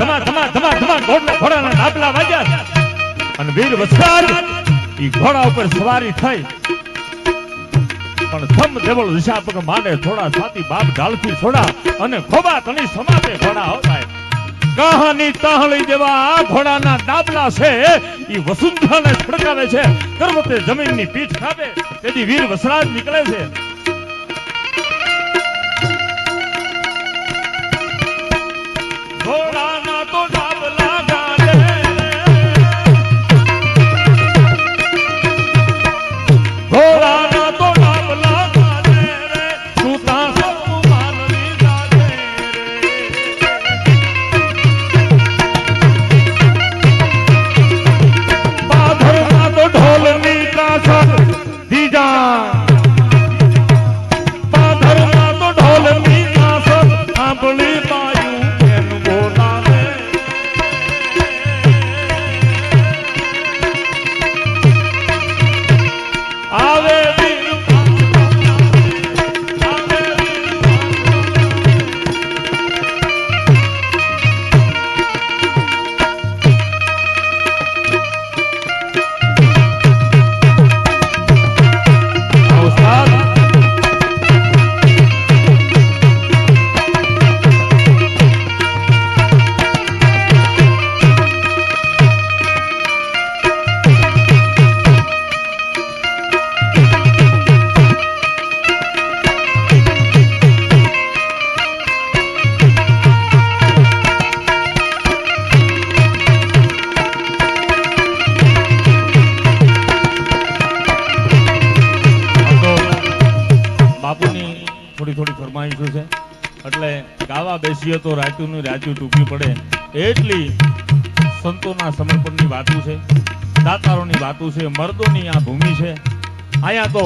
ધમા ધમા ધમા ધમા ઘોડાના ડાબલા વાગ્યા અને વીર વસરાજ ઈ ઘોડા ઉપર સવારી થઈ પણ થમ દેવળ દિશા પગ માંડે થોડા છાતી બાપ ઢાલથી છોડા અને ખોબા તણી સમાપે ઘોડા હોતાય કહાની તાહળી જેવા આ ઘોડાના ડાબલા છે ઈ વસુંધરાને છડકાવે છે પર્વતે જમીનની પીઠ ખાબે તેથી વીર વસરાજ નીકળે છે ઘોડાના તો ડાબલા ગાડે ઘોડાના તો ડાબલા ગાડે રે સુતા સપનું માનવી ગાડે પાધરના તો ઢોલની કાસર દીજા પાધરના તો ઢોલની કાસર સાંભળી થોડી ફરમાઈશો છે એટલે ગાવા બેસીએ તો રાત્યુનું રાત્યુ ટૂંકી પડે એટલી સંતોના સમર્પણની વાતો છે દાતારોની વાતો છે મર્દોની આ ભૂમિ છે અહીંયા તો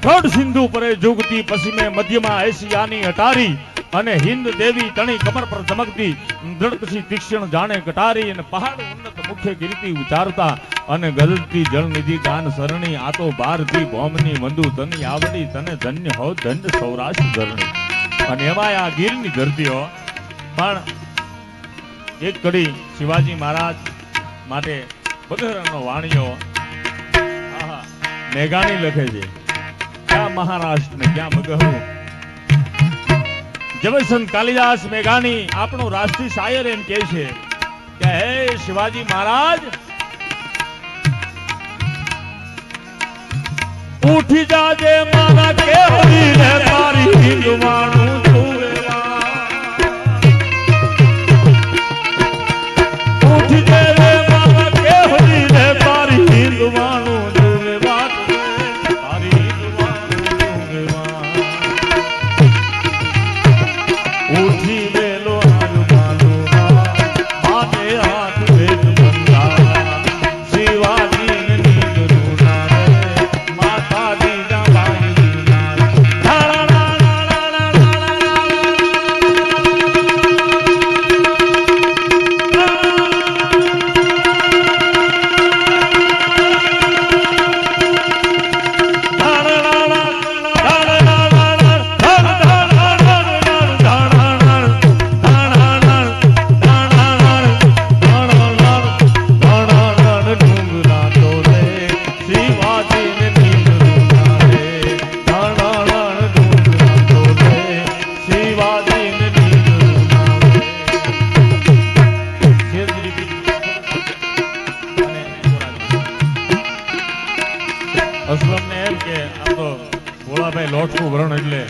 થર્ડ સિંધુ પરે જુગતી પશ્ચિમે મધ્યમાં એશિયાની અટારી અને હિન્દ દેવી તણી કમર પર ચમકતી દ્રઢ તીક્ષ્ણ જાણે કટારી અને પહાડ ઉન્નત મુખ્ય કીર્તિ ઉચારતા અને ગરજતી જળનિધિ ગાન સરણી આ તો ભારતી ભોમની વંદુ તની આવડી તને ધન્ય હો ધન્ય સૌરાષ્ટ્ર ધરણી અને એમાં આ ગીરની ધરતીઓ પણ એક કડી શિવાજી મહારાજ માટે બગરનો વાણીઓ આહા મેઘાણી લખે છે ક્યાં મહારાષ્ટ્ર ને ક્યાં બગહરું જબરસંત કાલિદાસ મેઘાણી આપણો રાષ્ટ્રીય શાયર એમ કહે છે કે હે શિવાજી મહારાજ ઉઠી જાજે મારા કેવડી રે તારી હિંદવાણું જોવેલા ઉઠી જાજે મારા કેવડી રે તારી હિંદવાણું જોવેલા તારી હિંદવાણું જોવેલા ઉઠી વેલો હાલમાલો માને હાથ વેદ બંધા શિવાજી અસલમ ને એમ કે આમ તો ભોળાભાઈ લોટકું વરણ એટલે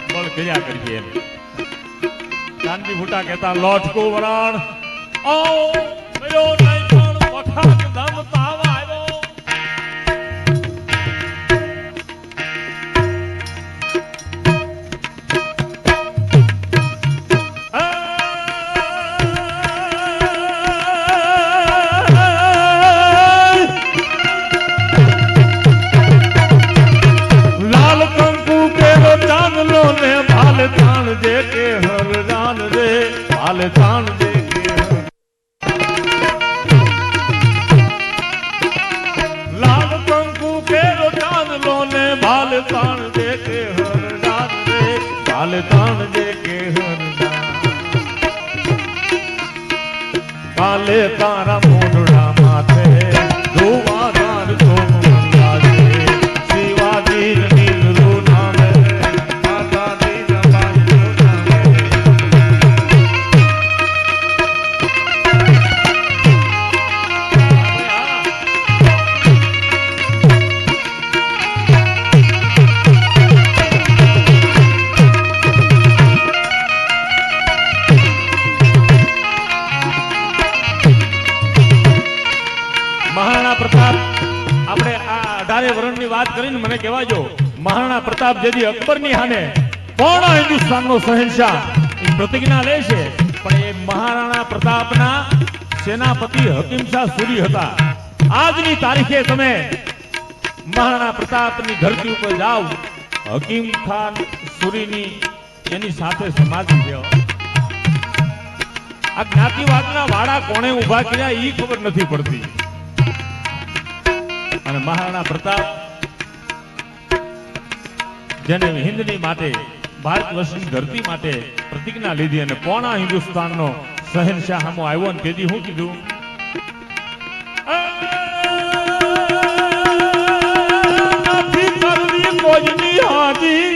બળ કર્યા કરીએ એમ ચાંદી ફૂટા કહેતા લોટકું વરણ ઓ કયો નહીં પણ વખાત દમ તાવ આવ્યો થાણ દે લાલ કંકુ કેરો ચાંદલો ને ભાલ થાણ દે કે હરદાન દે ભાલ થાણ દે કે હરદાન હાલે તારા મોઢડા માથે ધોવાધાર સોમંગલા છે શિવાજી નીકળું નામે માતાજી જમાયું નામે મહારાણા પ્રતાપ આપણે આ 18 વર્ષની વાત કરીને મને કહેવાજો મહારાણા પ્રતાપ જેથી અકબરની હાને પૂર્ણ હિન્દુસ્તાનનો શહેનશાહ એ પ્રતિજ્ઞા લે છે પણ એ મહારાણા પ્રતાપના સેનાપતિ હકીમ શાહ સુરી હતા આજની તારીખે તમે મહારાણા પ્રતાપની ધરતી ઉપર જાઓ હકીમ ખાન સુરીની એની સાથે સમાધિ છે આ જ્ઞાતિવાદના વાડા કોણે ઊભા કર્યા એ ખબર નથી પડતી અને મહારાણા પ્રતાપ જેને હિન્દની માટે ભારત વર્ષની ધરતી માટે પ્રતિજ્ઞા લીધી અને પૂર્ણ હિન્દુસ્તાનનો શહેનશાહ સામો આવ્યો ને તેથી શું કીધું નથી કરવી કોઈની હાજી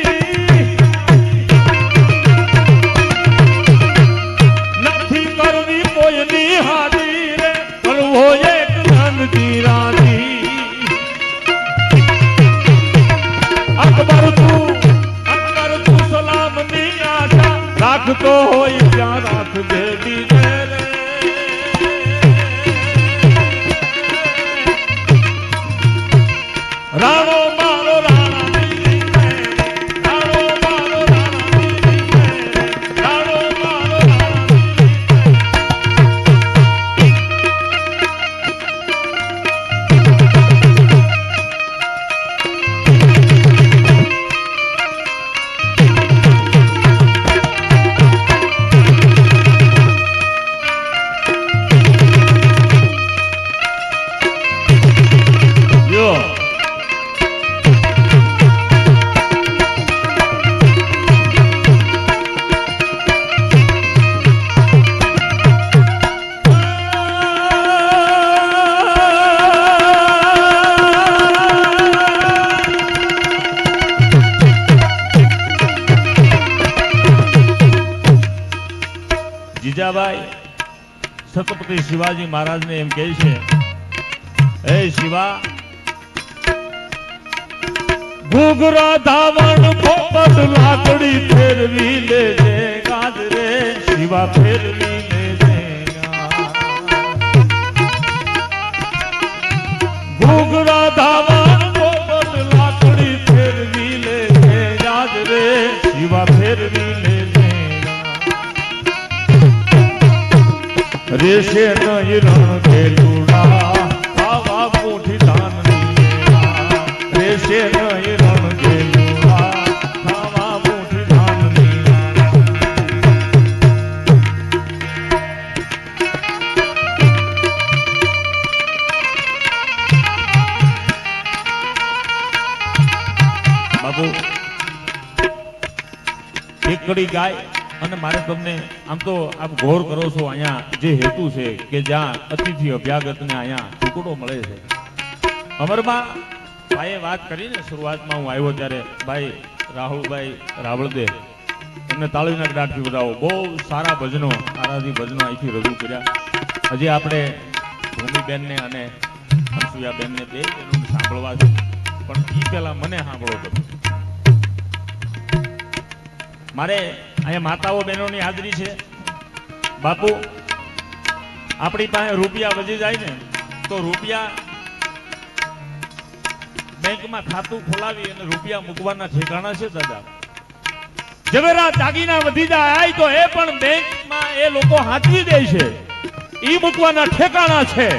નથી કરવી કોઈની હાજી રે કરવો એક નંદજી રાજી અકબર તું સલામની આશા રાખતો હોય ત્યાં રાખજે બીજે રે રાણો મારો રાણા રાણો મારો રાણો મારો જીજાબાઈ છત્રપતિ શિવાજી મહારાજને એમ કહે છે હે શિવા ઘૂઘરા ધાવણ પોપટ લાકડી ફેરવી લેજે ગાજરે શિવા ફેરવી લેજે ઘૂઘરા ધાવણ પોપટ લાકડી ફેરવી લેજે ગાજરે શિવા ફેરવી લેજે રેશે નહીં રણ ખેલુડા આવા મોટી ધાનની રેશે નહીં રણ ખેલુડા આવા મોટી ધાનની બાબુ એક કડી ગાય અને મારે તમને આમ તો આપ ગૌર કરો છો અહીંયા જે હેતુ છે કે જ્યાં અતિથિ અભ્યાગતને અહીંયા ટુકડો મળે છે અમરમાં ભાઈએ વાત કરીને શરૂઆતમાં હું આવ્યો ત્યારે ભાઈ રાહુલભાઈ રાવળદે એમને તાળીના ગડાટથી બતાવો બહુ સારા ભજનો આરાધી ભજનો અહીંથી રજૂ કર્યા હજી આપણે ભૂમિબેનને અને હંસુયાબેનને બે બહેનોને સાંભળવા છે પણ એ પહેલા મને સાંભળો તમે મારે અહીંયા માતાઓ બહેનોની હાજરી છે બાપુ આપણી પાસે રૂપિયા વધી જાય ને તો રૂપિયા બેંકમાં ખાતું ખોલાવી અને રૂપિયા મૂકવાના ઠેકાણા છે દાદા જવેરા દાગીના વધી જાય તો એ પણ બેંકમાં એ લોકો હાચવી દે છે ઈ મૂકવાના ઠેકાણા છે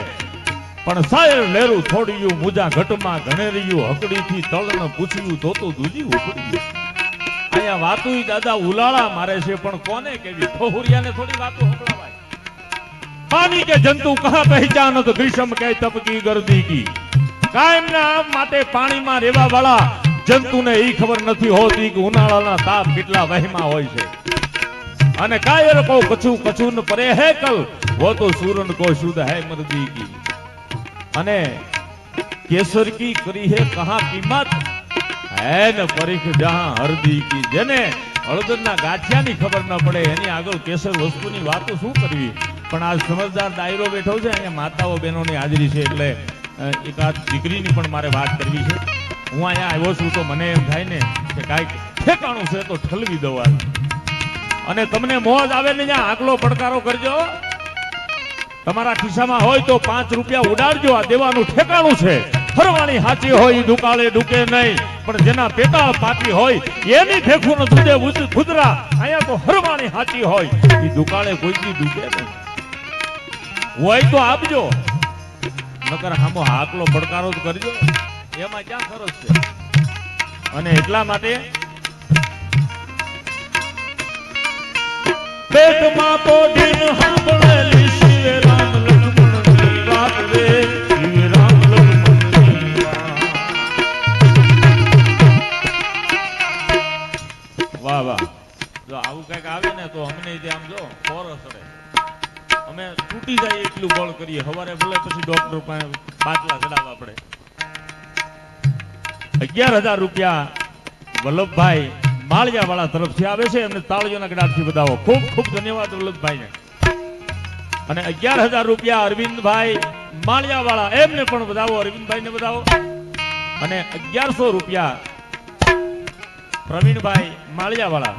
પણ સાયર લેરું થોડિયું મુજા ઘટમાં ઘણેરિયું હકડીથી તળને પૂછ્યું તો દૂજી ઉપડ્યું અહીંયા વાતો દાદા ઉલાળા મારે છે પણ કોને કેવી ફોહુરિયાને થોડી વાતો સંભળાવાય પાણી કે જંતુ કહા પહેચાન તો ગ્રીષ્મ કે તપકી ગરદી કી કાયમના માટે પાણીમાં રહેવા વાળા જંતુને ઈ ખબર નથી હોતી કે ઉનાળાના તાપ કેટલા વહેમાં હોય છે અને કાયર કો કછું કછું પરે હે કલ वो तो सूरन को शुद्ध है मर्दी की અને કેસર કી કરી હે કહા કિંમત હે ન પરીખ જહાં હરદી કી જેને હળદરના ગાંઠિયાની ખબર ન પડે એની આગળ કેસર વસ્તુની વાતો શું કરવી પણ આ સમજદાર દાયરો બેઠો છે અહીંયા માતાઓ બહેનોની હાજરી છે એટલે એકાદ દીકરીની પણ મારે વાત કરવી છે હું અહીંયા આવ્યો છું તો મને એમ થાય ને કે કાંઈક ઠેકાણું છે તો ઠલવી દઉં અને તમને મોજ આવે ને ત્યાં આગલો પડકારો કરજો તમારા ખિસ્સામાં હોય તો 5 રૂપિયા ઉડાડજો આ દેવાનું ઠેકાણું છે હરવાણી હાચી હોય દુકાળે ડૂકે નહીં પણ જેના પેટાળ પાકી હોય એની ફેંકું ન દુડે ખુદરા અહીંયા તો હરવાણી હાચી હોય એ દુકાળે કોઈની ડૂકે નહીં હોય તો આપજો નકર હામો હાકલો પડકારો જ કરજો એમાં ક્યાં સરસ છે અને એટલા માટે પેટમાં પોઢીન સાંભળેલી શિવે રામ લક્ષ્મણની વાત રે શિવે રામ લક્ષ્મણની વાત વાહ વાહ જો આવું કઈક આવે ને તો અમને આમ જો કોરસ રે અમે તૂટી જાય એટલું બળ કરીએ સવારે ભલે પછી ડોક્ટર પાસે બાટલા ચડાવવા પડે 11,000 રૂપિયા વલ્લભભાઈ માળિયા વાળા તરફથી આવે છે એમને તાળીઓના ગડાટથી બતાવો ખૂબ ખૂબ ધન્યવાદ વલ્લભભાઈને અને 11,000 રૂપિયા અરવિંદભાઈ માળિયા વાળા એમને પણ બતાવો અરવિંદભાઈને બતાવો અને 1100 રૂપિયા પ્રવીણભાઈ માળિયા વાળા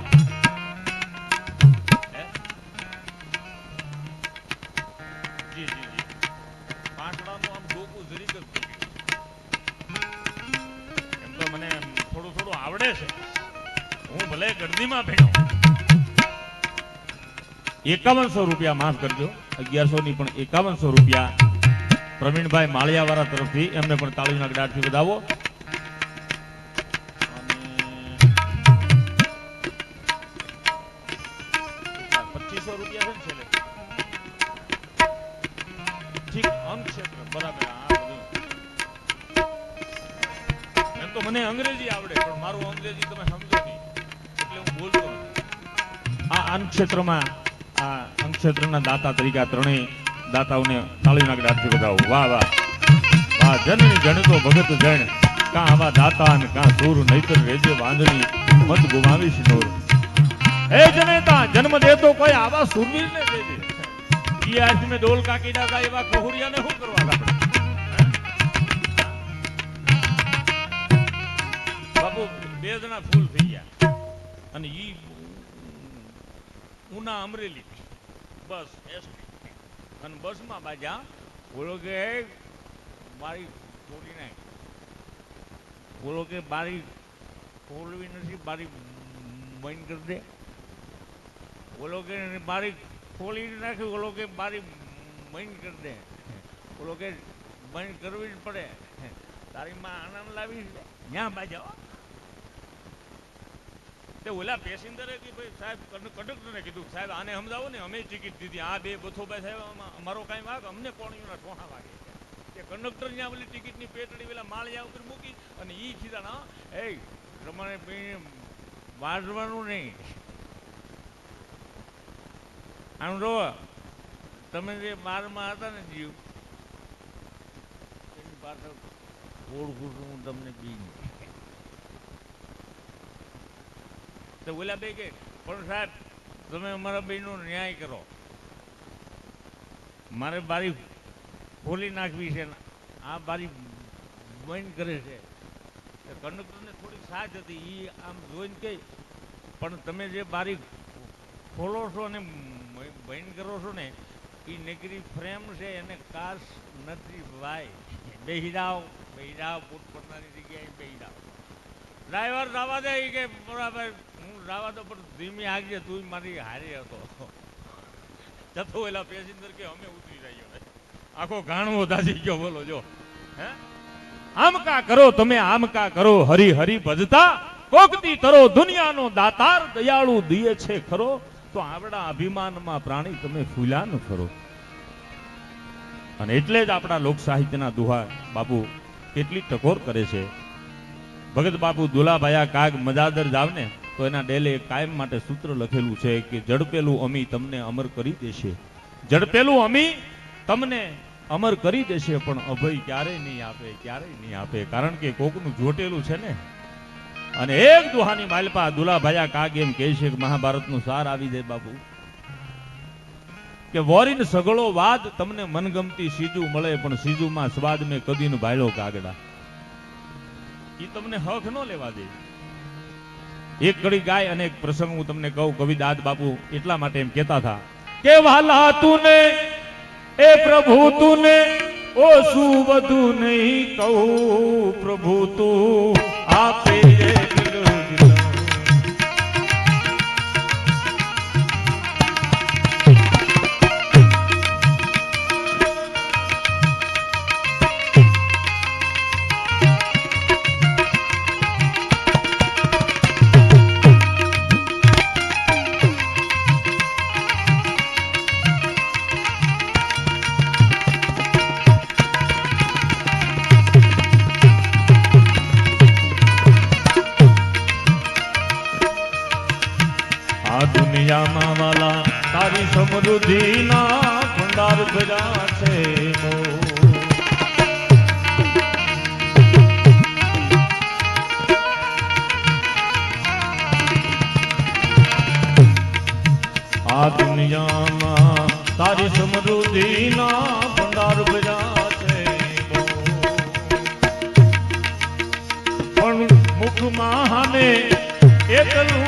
આવડે છે હું ભલે ગરદીમાં ભેણો 5100 રૂપિયા માફ કરજો 1100 ની પણ 5100 રૂપિયા પ્રવીણભાઈ માળિયા વાળા તરફથી એમને પણ તાળીના ગડાટથી વધાવો 2500 રૂપિયા છે ને ઠીક અંક ક્ષેત્ર બરાબર એમ તો મને અંગ્રેજી આવડે પણ મારું અંગ્રેજી તમે સમજો નહીં એટલે હું બોલતો નથી આ અંગક્ષેત્રમાં આ અંગક્ષેત્રના દાતા તરીકે આ ત્રણેય દાતાઓને તાળીના ગડાટથી વધાવો વાહ વાહ વાહ જનની જણતો ભગત જણ કાં આવા દાતા ને કાં સૂર નહીતર રેજે વાંધણી મત ગુમાવી સિનોર એ જનેતા જન્મ દેતો કોઈ આવા સુરવીરને દેજે ઈ આજ મે ડોલ કાકી દાદા એવા કહોરિયાને શું કરવા આપણે બાપુ 2 જણા ફૂલ થઈ ગયા અને ઈ ઉના અમરેલી બસ અને બસમાં બાજા બોલો કે મારી છોડી નાખ બોલો કે બારી ખોલવી નથી બારી બંધ કરી દે બોલો કે બારી ખોલી નાખી બોલો કે બારી બંધ કરી દે બોલો કે બંધ કરવી જ પડે તારી માં આનંદ લાવી ત્યાં બાજા તે ઓલા પેસેન્જરે કે ભાઈ સાહેબ કંડક્ટરને કીધું સાહેબ આને સમજાવો ને અમે ટિકિટ દીધી આ બે બથોભાઈ સાહેબ અમારો કાંઈ વાગ અમને કોણીઓના ઠોહા વાગે કે કંડક્ટર ત્યાં ઓલી ટિકિટની પેટડી પેલા માળિયા ઉપર મૂકી અને ઈ ખીધા એ પ્રમાણે વાંચવાનું નહીં આમ જો તમે જે 12માં હતા ને જીવ એની પાછળ ઓળખું છું હું તમને બી તો ઓલા બે કે પણ સાહેબ તમે અમારા બેનો ન્યાય કરો મારે બારી ખોલી નાખવી છે આ બારી બંધ કરે છે કંડક્ટરને થોડી સાજ હતી એ આમ જોઈને કે પણ તમે જે બારી ખોલો છો ને બંધ કરો છો ને એ નકરી ફ્રેમ છે એને કાચ નથી ભાઈ બેહી જાઓ પોતપોતાની જગ્યાએ બેહી જાઓ ડ્રાઈવર જવા દે કે બરાબર હું જવા દો પણ ધીમી આગજે તું મારી હારી હતો જતો એલા પેસેન્જર કે અમે ઉતરી રહ્યા આખો ગાણવો દાજી ગયો બોલો જો હે આમ કા કરો તમે આમ કા કરો હરી હરી ભજતા કોકતી તરો દુનિયાનો દાતાર દયાળુ દિયે છે ખરો તો આપણા અભિમાનમાં પ્રાણી તમે ફૂલ્યા ન ખરો અને એટલે જ આપણા લોક સાહિત્યના દુહા બાપુ કેટલી ટકોર કરે છે ભગત બાપુ દુલાભાયા કાગ મજાદર જાવને તો એના ડેલે કાયમ માટે સૂત્ર લખેલું છે કે ઝડપેલું અમી તમને અમર કરી દેશે ઝડપેલું અમી તમને અમર કરી દેશે, પણ અભય ક્યારેય નહીં આપે, ક્યારેય નહીં આપે. કારણ કે કોકનું જોટેલું છે ને. અને એક દુહાની માલપા દુલાભાયા કાગ એમ કહે છે કે મહાભારતનું સાર આવી જાય બાપુ, કે વોરીન સગળો વાદ તમને મનગમતી સીજુ મળે, પણ સીજુમાં સ્વાદ મેં કદીનો ભાયલો કાગડા. એ તમને હક ન લેવા દે. એક કડી ગાય અને એક પ્રસંગ હું તમને કહું. કવિ દાદ બાપુ એટલા માટે એમ કહેતા હતા કે વાલા તુને એ પ્રભુ તુને ઓ શું બધું નહીં કહું, પ્રભુ તું આપે દુનિયામાં વાલા તારી સમૃદ્ધિના ભંડાર ભર્યા છે. આ દુનિયામાં તારી સમૃદ્ધિના ભંડાર ભર્યા છે, પણ મુખમાં હાને એકલું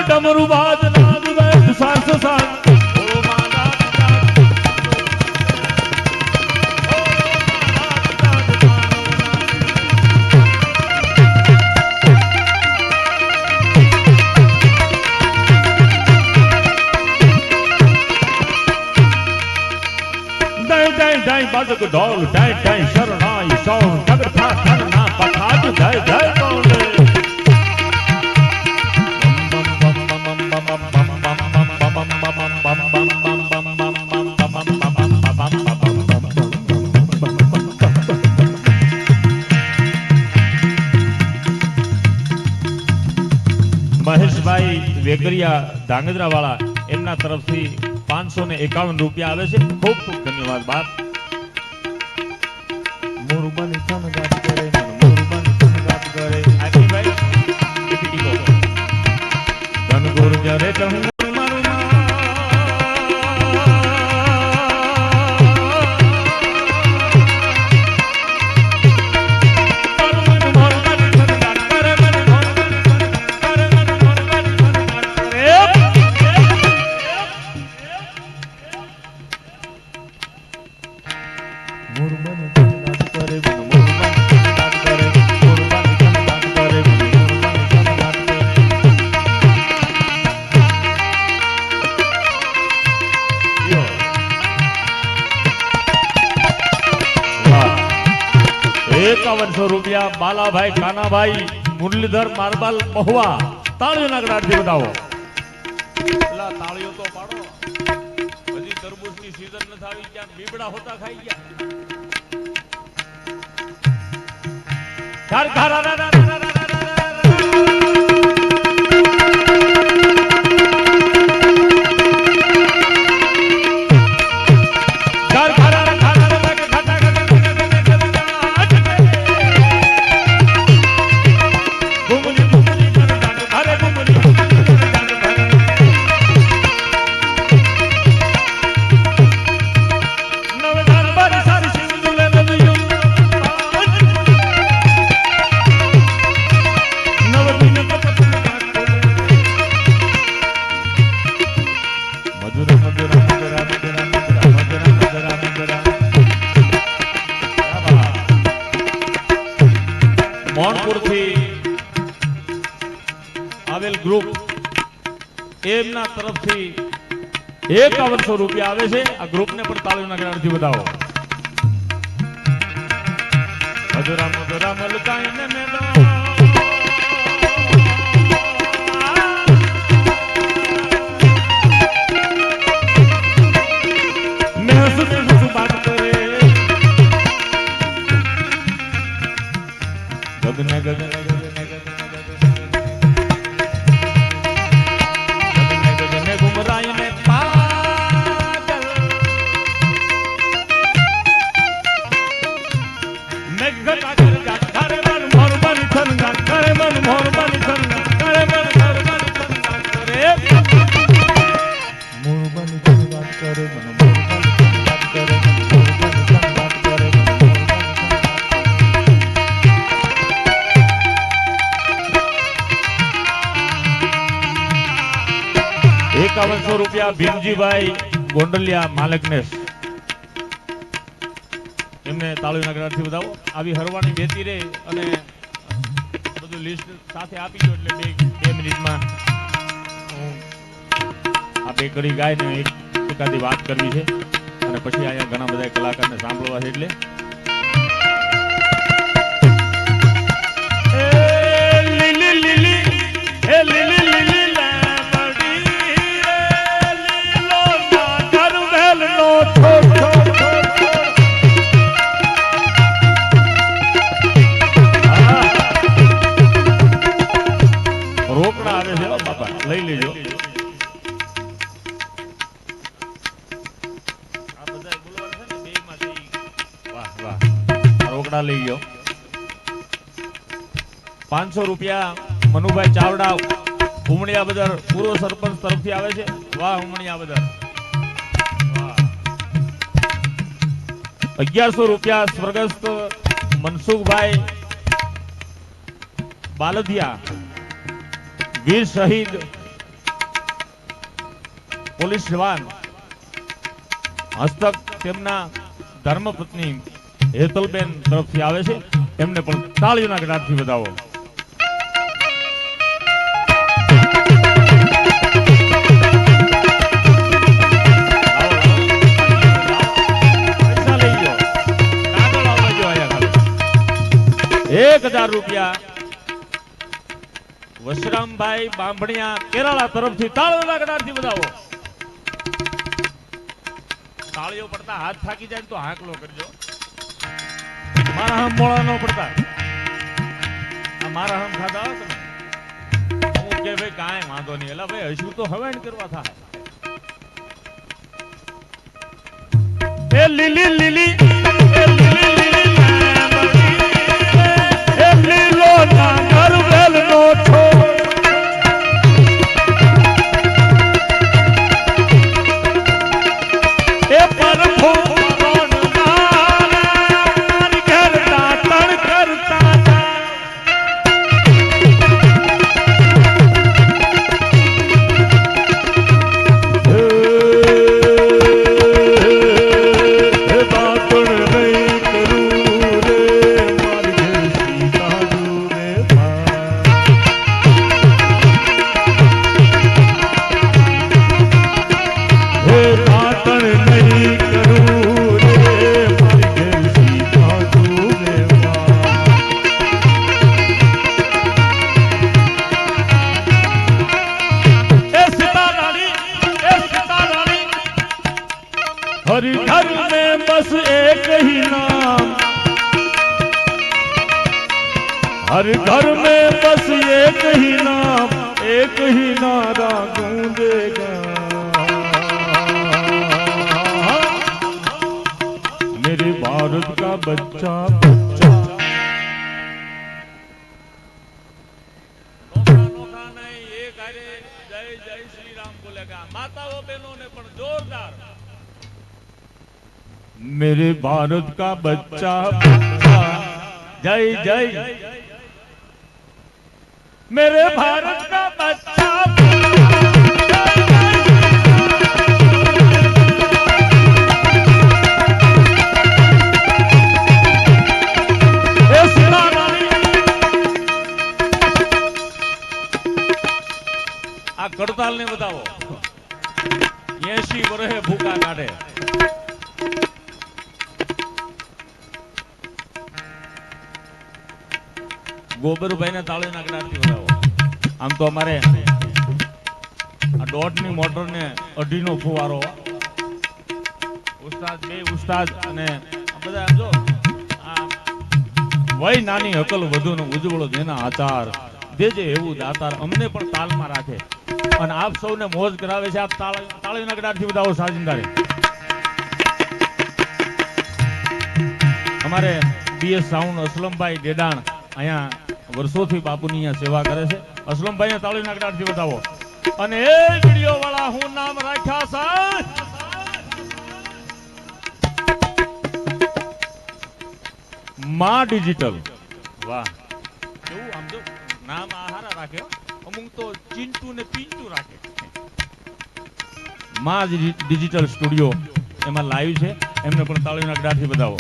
ડમરું બાદ નાદ વેદ સાસ સાસ બાજક ઢોલ ઢાઈ ઢાઈ શરણાઈ સૌ નગર થા થના પથાજ જય જય બોલે મહેશભાઈ વેકરિયા ધાંગધ્રા વાળા એમના તરફથી 551 રૂપિયા આવે છે. ખૂબ ખૂબ ધન્યવાદ બાપ. મુરબાની સનગાત કરે મુરબાની સનગાત કરે આજી ભાઈ ટીપી કો ધન ગુર જરે કહું મારું રૂપિયા બાલાભાઈ કાનાભાઈ મુરલીધર મારબાલ મહુવા તાળીઓના ગડાથી બતાવો. પેલા તાળીઓ તો પાડો. હજી તરબૂચની સીઝન નથી આવી, ક્યાં બીબડા હોતા ખાઈ ગયા. ઘર ઘર આવેલ ગ્રુપ એમના તરફથી 5100 રૂપિયા આવે છે. આ ગ્રુપને પણ તાળીઓના ગણથી વધાવો. મધુરા મધુરા મલકાઈને મેલો બાત કરે ગગને ગગને રૂપિયા ભીમજીભાઈ ગોંડલિયા માલકનેસ એમને તાળીઓના ગણથી વધાવો. આવી હરવાની બેતી રહે અને બધું લિસ્ટ સાથે આપી દો એટલે બે મિનિટમાં હું આ બે કડી ગાયને એકાદી વાત કરવી છે અને પછી અહીંયા ઘણા બધા કલાકારને સાંભળવા છે. એટલે લીલી લીલી હે લીલી લીલી રોકડા આવે છે બાપા, લઈ લેજો. આ બધા બોલવાનું છે ને બે માંથી. વાહ વાહ, રોકડા લઈ ગયો. 500 રૂપિયા મનુભાઈ ચાવડા ઉમણિયા બજાર પૂર્વ સરપંચ તરફથી આવે છે. વાહ ઉમણિયા બજાર. 1100 રૂપિયા સ્વર્ગસ્થ મનસુખભાઈ બાલદિયા વીર શહીદ પોલીસ જવાન હસ્તક તેમના ધર્મપત્ની હેતલબેન તરફથી આવે છે. એમને પણ તાળીઓના ગણાથી વધાવો. ₹1000 વશરામભાઈ બાંભણિયા કેરાળા તરફથી તાળીઓના ગણાથી વધાવો. તાળીઓ પડતા હાથ થાકી જાય તો હાંકલો કરજો. મારા હમ મોળા ન પડતા. આ મારા હમ ખાધા તમે હું કે ભાઈ કાંઈ વાંધો નહીં. એલા ભાઈ હજુ તો હવેણ કરવા થાય. એ લીલી લીલી हर घर में बस एक ही नारा गूंजेगा, मेरे भारत का बच्चा बच्चा। नोखा नहीं, एक हरे जय जय श्री राम बोलेगा। माताओं बहनों ने पण जोरदार मेरे भारत का बच्चा बच्चा जय जय, मेरे भारत का बच्चा આ કડતાલ ને બતાવો 80 વર્ષે ભૂકા કાઢે। ગોબરભાઈ ને તાળી નાગડાથી બતાવો। આમ તો અમારે આ દોઢની મોટર ને 2.5 નો ફુવારો, ઉસ્તાદ બે ઉસ્તાદ અને બધા આમ જો આ વય નાની અકલ વધુ નો ઉજવળો જેના આચાર દેજે એવું દાતાર અમને પણ તાલમાં રાખે અને આપ સૌને મોજ કરાવે છે। આપ તાળી નગડાથી બતાવો સાજિંદારે। અમારે બીએસ સાઉન્ડ અસલમભાઈ ડેડાણ અહીંયા વર્ષોથી બાપુની અહીંયા સેવા કરે છે। અસલમભાઈને તાળી નગડાથી બતાવો। અને એ વિડિયો વાળા હું નામ રાખ્યા સાહેબ માં ડિજિટલ। વાહ, કેવું આમ જો નામ આહારા રાખે, અમુક તો ચિંટુ ને પિંટુ રાખે। માં ડિજિટલ સ્ટુડિયો એમાં લાઈવ છે, એમને પણ તાળીના ગડાથી બતાવો।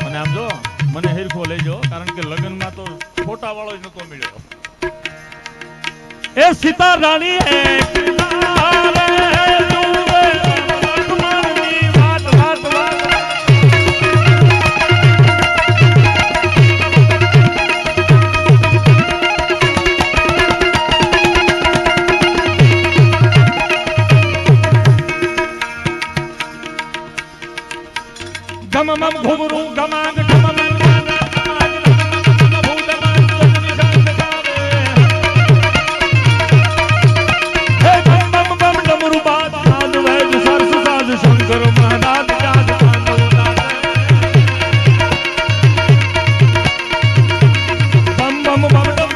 અને આમ જો મને હિરખો લેજો, કારણ કે લગ્નમાં તો ફોટા વાળો જ નતો મળ્યો। એ સીતા રાણી હે गम मम घुघरू गमांग गम मन शंकर महाराज जाग बम बम बम डमरू बाज नाद वैद साथ साथ बोलो महाराज बोलो महाराज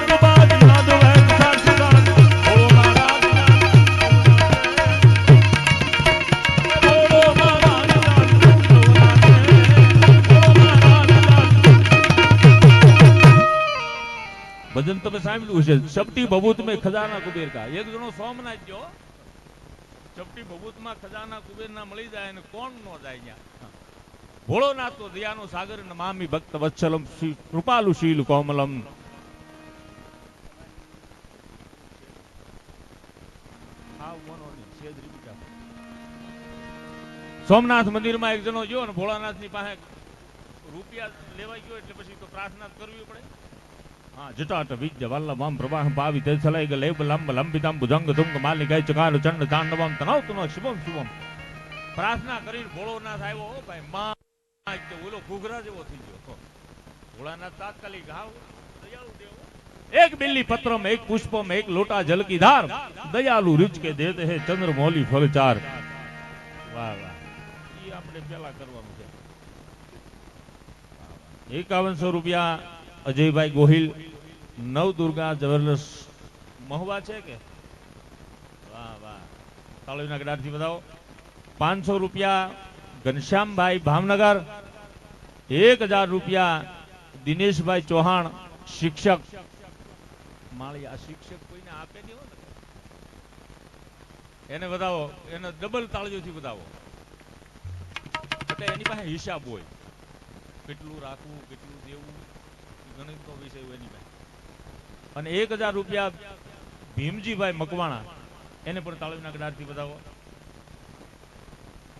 भजन તમે સાંભળ્યું છે। ચપટી ભભૂત में खजाना कुबेर का। एक जणो સોમનાથ જો ચપટી ભભૂતમાં ખજાના કુબેરના મળી જાય અને કોણ નો જાય ત્યાં। ભોળોનાથ તો દયાનો સાગર નમામિ ભક્ત વત્સલમ કૃપાલુ શીલ કોમલમ। સોમનાથ મંદિરમાં એક જણો જો ને ભોળાનાથની પાસે રૂપિયા લેવાઈ ગયો એટલે પછી તો પ્રાર્થના કરવી પડે। हाँ जटाट विद्य वल्लभम प्रवाह पावि तेजलय गलेब लंब लंबितम भुजंग तुंग मालिकय चकार चंड तांडवम तनव तुनो शुभम शुभम। प्रार्थना કરીને ભોળોનાથ આવ્યો। ઓ ભાઈ માં તો ઓલો ઘૂઘરા જેવો થઈ ગયો તો ભોળાનાથ તાત્કાલિક હાવ દયાળુ દેવ। एक बिल्ली पत्रम एक पुष्पम एक लोटा जल की धार दयालु रिच के देते हैं चंद्रमौली फल चार। वाह वाह, ये આપણે પેલા કરવાનું છે। 5100 રૂપિયા અજયભાઈ ગોહિલ નવદુર્ગા જબરદસ્ત મહુવા છે કે વાહ વાહ, તાળીના ગડારથી બતાવો। 500 રૂપિયા ઘનશ્યામભાઈ ભાવનગર। 1000 રૂપિયા દિનેશભાઈ ચૌહાણ શિક્ષક માળિયા। શિક્ષક કોઈને આપે નહીં હોય ને એને બતાવો, એને ડબલ તાળીઓથી બતાવો એટલે એની પાસે હિસાબ હોય કેટલું રાખવું કેટલું દેવું ગણિતનો વિષય હોય એની પાસે। અને 1000 રૂપિયા ભીમજીભાઈ મકવાણા એને પણ તાળીના ગડારથી બતાવો।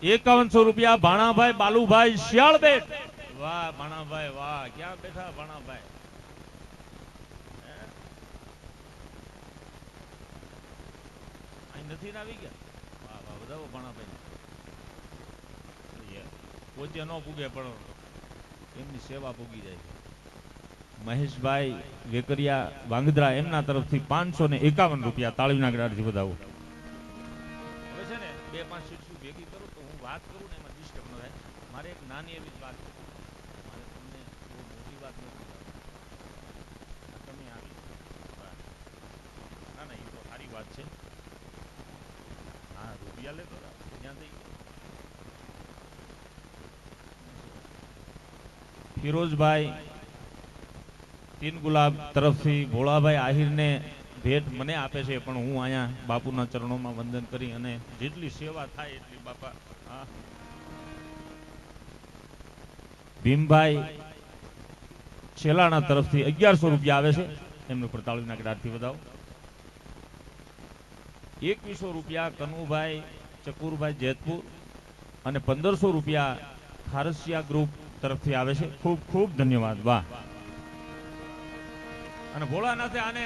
5100 રૂપિયા ભાણાભાઈ બાલુભાઈ શિયાળબેટ। વાહ ભાણાભાઈ વાહ, ક્યાં બેઠા ભાણાભાઈ? અહીં નથી આવી ગયા? વાહ વાહ, બતાવો ભાણાભાઈ। પોતે ન પૂગે પણ એમની સેવા પૂગી જાય છે। મહેશભાઈ વેકરિયા વાંગદરા એમના તરફથી 551 રૂપિયા તાળીના ગડાડથી વધાવો. હવે છે ને 2-5 સીટ્સ ભેગી કરું તો હું વાત કરું ને એમાં ડિસ્ટર્બ ન થાય. મારે એક નાની એવી વાત છે. મારે તમને બહુ મોટી વાત નથી કરવાની. તમે આવી ના ના એ તો સારી વાત છે. હા રૂપિયા લેતો ત્યાં થઈ ફિરોઝભાઈ તીન ગુલાબ તરફથી ભોળાભાઈ આહિરને ભેટ મને આપે છે, પણ હું અહીંયા બાપુના ચરણોમાં વંદન કરી અને જેટલી સેવા થાય એટલી બાપા. હા ભીમભાઈ છેલાણા તરફથી 1100 રૂપિયા આવે છે, એમનું પડતાળીના ગડારથી વધાવો. 2100 રૂપિયા કનુભાઈ ચકુરભાઈ જેતપુર અને 1500 રૂપિયા ખારસિયા ગ્રુપ તરફથી આવે છે. ખૂબ ખૂબ ધન્યવાદ. વાહ. અને ભોળાનાથે આને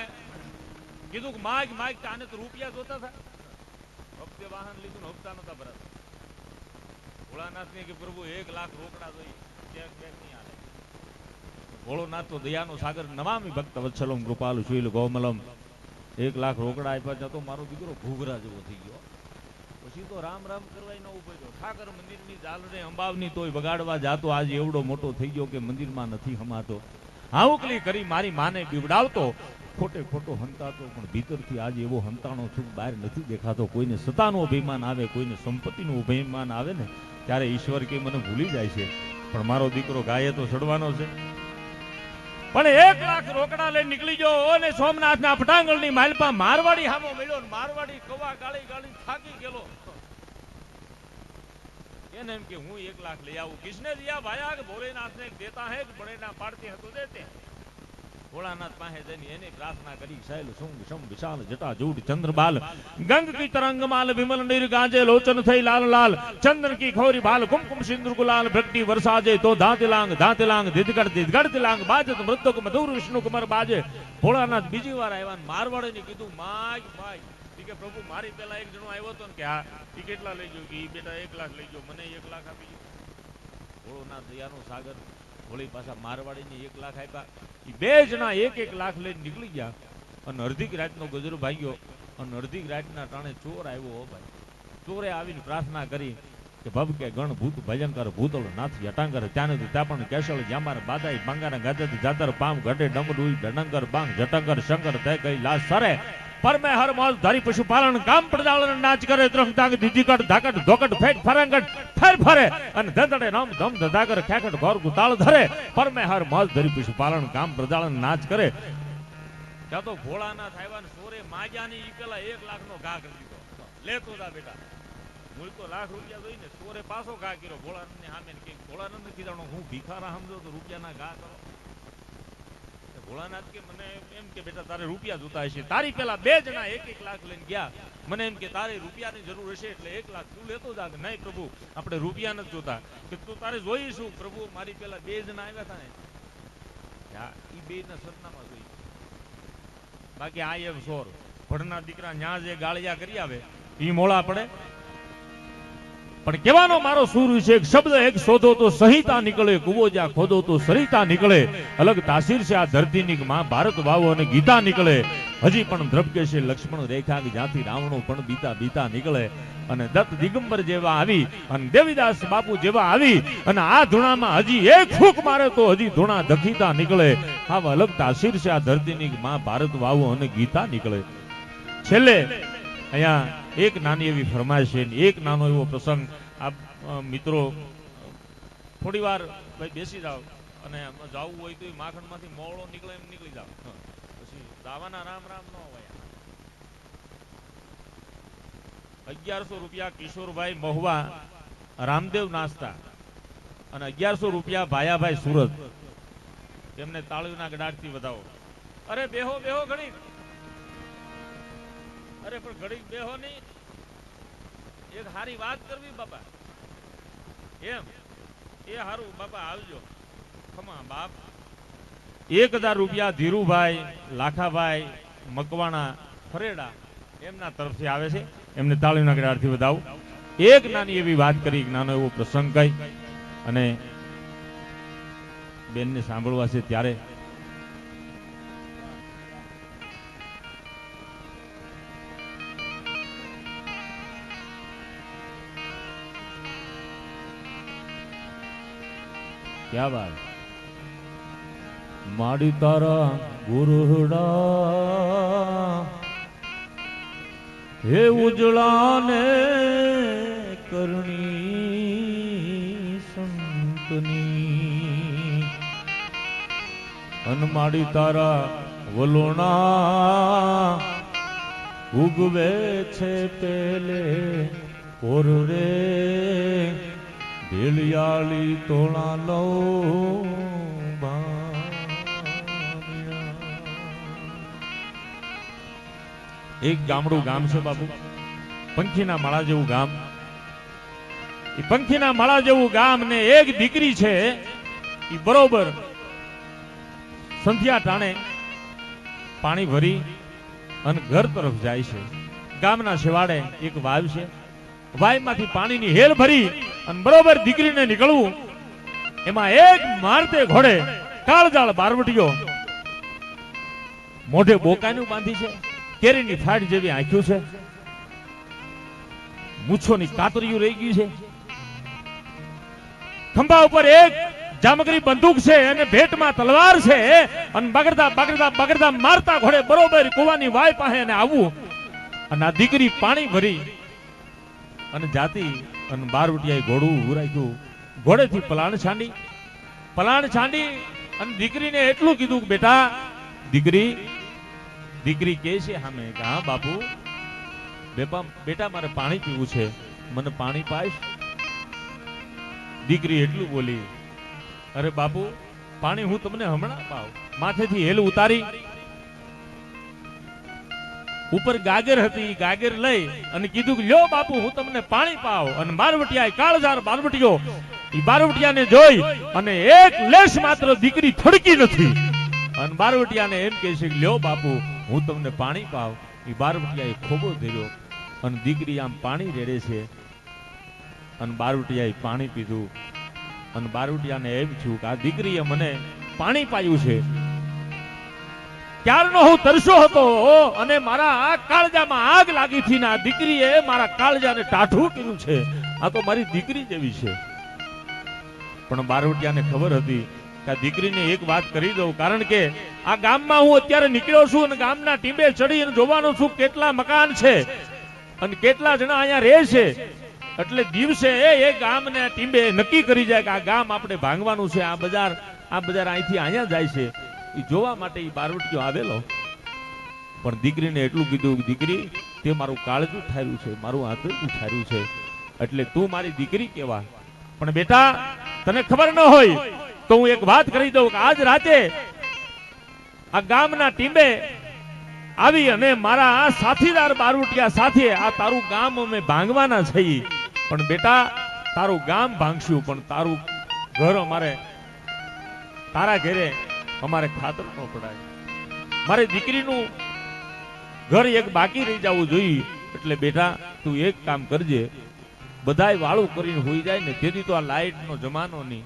કીધું કે માગ માગ આને તો રૂપિયા જોતા હતા. હપ્તે વાહન લીધું ને હપ્તા નતા ભરાતા. ભોળાનાથ ને કે પ્રભુ 1 લાખ રોકડા જોઈએ, ચેક બેક નહીં આવે. ભોળોનાથ તો દયાનો સાગર નમામિ ભક્ત વત્સલમ કૃપાલુ શીલ ગોમલમ. 1 લાખ રોકડા આપ્યા જતો મારો દીકરો ઘૂઘરા જેવો થઈ ગયો. પછી તો રામ રામ કરવાય ન ઉભો ગયો. ઠાકર મંદિરની જાલને અંબાવની તોય વગાડવા જાતો આજે એવડો મોટો થઈ ગયો કે મંદિરમાં નથી હમાતો. હાઉકલી કરી મારી માને બીવડાવતો, ખોટે ખોટો હંતાતો, પણ ભીતરથી આજે એવો હંતાણો છું બહાર નથી દેખાતો. કોઈને સતાનું અભિમાન આવે, કોઈને સંપત્તિનું અભિમાન આવે ને ત્યારે ઈશ્વર કે મને ભૂલી જાય છે, પણ મારો દીકરો ગાયે તો ચડવાનો છે. પણ 1 લાખ રોકડા લઈને નીકળી ગયો અને સોમનાથના પટાંગણની માલપા મારવાડી હામો મળ્યો ને મારવાડી કવા ગાળી ગાળી થાકી ગયેલો. એને એમ કે હું 1 લાખ લઈ આવું. કિસને દિયા ભાયા કે ભોલેનાથ ને દેતા હે બड़े ना पाड़ते हैं तो देते हैं. ભોળાનાથ પાસે જઈને એની પ્રાર્થના કરી. શૈલ શુંગ શમ વિશાલ જટા જૂડ ચંદ્રબાલ ગંગ કી તરંગ માલ વિમલ નીર ગાજે લોચન થઈ લાલ લાલ ચંદ્ર કી ખોરી બાલ કુમકુમ સિંદૂર ગુલાલ ભક્તિ વરસાજે તો ધાતિલાંગ દિદગડ તિલાંગ બાજત મૃતક મધુર વિષ્ણુ કુમાર બાજે. ભોળાનાથ બીજી વાર આવ્યા મારવાડે ને કીધું માગ માગ. કે પ્રભુ મારી પેલા એક જણો આવ્યો હતો ને કે હા ઈ કેટલા લઈ ગયો? કે ઈ બેટા 1 લાખ લઈ ગયો, મને 1 લાખ આપી ગયો. ભોળોનાથ દયાનો સાગર ભોળી પાછા મારવાડીને 1 લાખ આપ્યા. એ 2 જણા 1-1 લાખ લઈને નીકળી ગયા અને અડધી રાતનો ગજરો ભાગ્યો અને અડધી રાતના ટાણે ચોર આવ્યો. હો ભાઈ, ચોરે આવીને પ્રાર્થના કરી કે ભબ કે ગણ ભૂત ભયંકર ભૂતળ નાથ જટાંકર ત્યાને ત્યાપણ કેશળ જામાર બાદાઈ બાંગારા ગાજત જાતર પામ ગઢે ડમડુઈ ડણંગર બાંગ જટંગર શંકર દય કઈ લાશ સરે પર મેં હર મોજ ધારી પશુપાલન કામ પ્રદાલન નાચ કરે ત્રંગ તાંગ દીજીકટ ધાકટ ધોકટ ફેટ ફરંગટ ફેર ફરે અને ધડડે નામ ધમ ધદાગર ખેકટ ઘોર ગુતાળ ધરે પર મેં હર મોજ ધારી પશુપાલન કામ પ્રદાલન નાચ કરે. ત્યાં તો ભોળાનાથ આવ્યા ને સોરે માગ્યાની ઈ પેલા 1 લાખનો ઘા કરી દીધો. લેતો જા બેટા, મૂળ તો લાખ રૂપિયા જોઈને સોરે પાછો ઘા કર્યો ભોળાનંદની સામે કે ભોળાનંદ કીધાનો હું ભિખારા સમજો તો રૂપિયાના ઘા કરો. ભોળાનાથ કે મને એમ કે બેટા તારે રૂપિયા જોતા હશે. તારી પેલા 2 જણા 1-1 લાખ લઈને ગયા. મને એમ કે તારે રૂપિયાની જરૂર હશે એટલે 1 લાખ તું લેતો જા. નહીં પ્રભુ આપણે રૂપિયા નથી જોતા. કે તું તારે જોઈશું પ્રભુ મારી પેલા 2 જણા આવ્યા હતા ને ઈ 2 ના સરનામા જોઈ. બાકી આ એમ સોર ભણના દીકરા ન્યા જે ગાળિયા કરી આવે ઈ મોળા પડે. પણ કહેવાનો મારો સુર છે એક શબ્દ એક શોધો તો સંહિતા નીકળે, કુવો જ્યાં ખોદો તો સરિતા નીકળે. અલગ તાસીર છે આ ધરતીની માં ભારત વાવો અને ગીતા નીકળે. હજી પણ દ્રવ્ય છે લક્ષ્મણ રેખા કે જ્યાંથી રાવણો પણ બીતા બીતા નીકળે. અને દત્ત દિગંબર જેવા આવી અને દેવીદાસ બાપુ જેવા આવી અને આ ધૂણામાં હજી એક ફૂંક મારે તો હજી ધૂણા દખીતા નીકળે. આવા અલગ તાસીર છે આ ધરતીની માં ભારત વાવો અને ગીતા નીકળે. છેલ્લે અહીંયા એક નાની એવી ફરમાઈશ છે, એક નાનો એવો પ્રસંગ. આ મિત્રો થોડી વાર ભાઈ બેસી જાઓ અને જવું હોય તો માખણમાંથી મોળો નીકળે એમ નીકળી જાવ. પછી દાવાના રામ રામ ન હોય. 1100 રૂપિયા કિશોરભાઈ મહુવા રામદેવ નાસ્તા અને 1100 રૂપિયા ભાયાભાઈ સુરત. તેમને તાળીના ગડાટથી વધાવો. અરે બેહો બેહો ઘડી. અરે પણ ઘડી બેહો નહીં, એક હારી વાત કરવી બાપા. એમ એ હારું બાપા આવજો. ખમા બાપ. 1000 રૂપિયા ધીરુભાઈ લાખાભાઈ મકવાણા ફરેડા એમના તરફથી આવે છે. એમને તાળીના ગડાટથી વધાવો. એક નાની એવી વાત કરી, નાનો એવો પ્રસંગ કહી અને બેનને સાંભળવા છે ત્યારે ક્યાં વાત માડી તારા ગુરુડા હે ઉજળાને કરણી સંતની અનમાડી તારા વલોણા ઉગવે છે પેલે ઓર રે ઢેલિયાળી તોણા લો એક ગામડું ગામ છે બાપુ, પંખીના માળા જેવું ગામ. એ પંખીના માળા જેવું ગામ ને એક દીકરી છે એ બરોબર સંધ્યા ટાણે પાણી ભરી અને ઘર તરફ જાય છે. ગામના છેવાડે એક વાવ છે, વાવમાંથી પાણીની હેલ ભરી અને બરોબર દીકરીને નીકળવું, એમાં એક મારતે ઘોડે કાળજાળ બારવટીયો, મોઢે બોકાનું બાંધી છે, કેરીની ફાડ જેવી આંખ્યું છે, મૂછોની કાતરીયું રહી ગઈ છે, ખંભા ઉપર એક જામગરી બંદૂક છે અને ભેટમાં તલવાર છે અને બગડતા બગડતા બગડતા મારતા ઘોડે બરોબર કુવાની વાય પાસે અને આવવું અને આ દીકરી પાણી ભરી અને જાતી અને બારવટિયાએ ઘોડું ઊભું રાખ્યું. ઘોડેથી પલાણ છાંડી અને દીકરીને એટલું કીધું કે બેટા દીકરી કે છે સામે કે હા બાપુ બેટા મારે પાણી પીવું છે, મને પાણી પાઈશ? દીકરી એટલું બોલી, અરે બાપુ પાણી હું તમને હમણાં પાવ. માથેથી હેલ ઉતારી ઉપર ગાગર હતી, ગાગર લઈ અને કીધું કે લ્યો બાપુ હું તમને પાણી પાવ. અને બારવટિયાએ કાળજાર બારવટિયો એ બારવટિયાને જોઈ અને એક લેશ માત્ર દીકરી થડકી નથી અને બારવટિયાને એમ કહે છે કે લ્યો બાપુ હું તમને પાણી પાવ. એ બારવટિયાએ ખોબો ધર્યો અને દીકરી આમ પાણી રેડે છે અને બારવટિયાએ પાણી પીધું અને બારવટિયાને એમ થયું કે આ દીકરીએ મને પાણી પાયું છે. ક્યારનો હું તરસ્યો હતો અને મારા આ કાળજામાં આગ લાગી હતી ને આ દીકરીએ મારા કાળજાને ટાઢું કર્યું છે. આ તો મારી દીકરી જેવી છે. પણ બારવટિયાને ખબર હતી કે આ દીકરીને એક વાત કરી દઉં, કારણ કે આ ગામમાં હું અત્યારે નીકળ્યો છું અને ગામના ટીંબે ચડી અને જોવાનો છું કેટલા મકાન છે અને કેટલા જણા અહીંયા રહે છે. એટલે દિવસે એ ગામને ટીંબે નક્કી કરી જાય કે આ ગામ આપણે ભાંગવાનું છે, આ બજાર અહીંથી અહીંયા જાય છે. એ જોવા માટે એ બારવટિયો આવેલો. પણ દીકરીને એટલું કીધું કે દીકરી તે મારું કાળજું ઠાર્યું છે, મારું આંતરડું ઠાર્યું છે, એટલે તું મારી દીકરી કેવા. પણ બેટા તને ખબર ન હોય તો હું એક વાત કરી દઉં કે આજ રાતે આ ગામના ટીંબે આવી અને મારા આ સાથીદાર બારવટિયા સાથે આ તારું ગામ અમે ભાંગવાના છીએ. પણ બેટા તારું ગામ ભાંગશું પણ તારું ઘર અમારે તારા ઘરે અમારે ખાતર ન પડાય. મારે દીકરીનું ઘર એક બાકી રહી જવું જોઈએ. એટલે બેટા તું એક કામ કરજે, બધાય વાળું કરીને હોઈ જાય ને, તેથી તો આ લાઈટ નો જમાનો નહીં,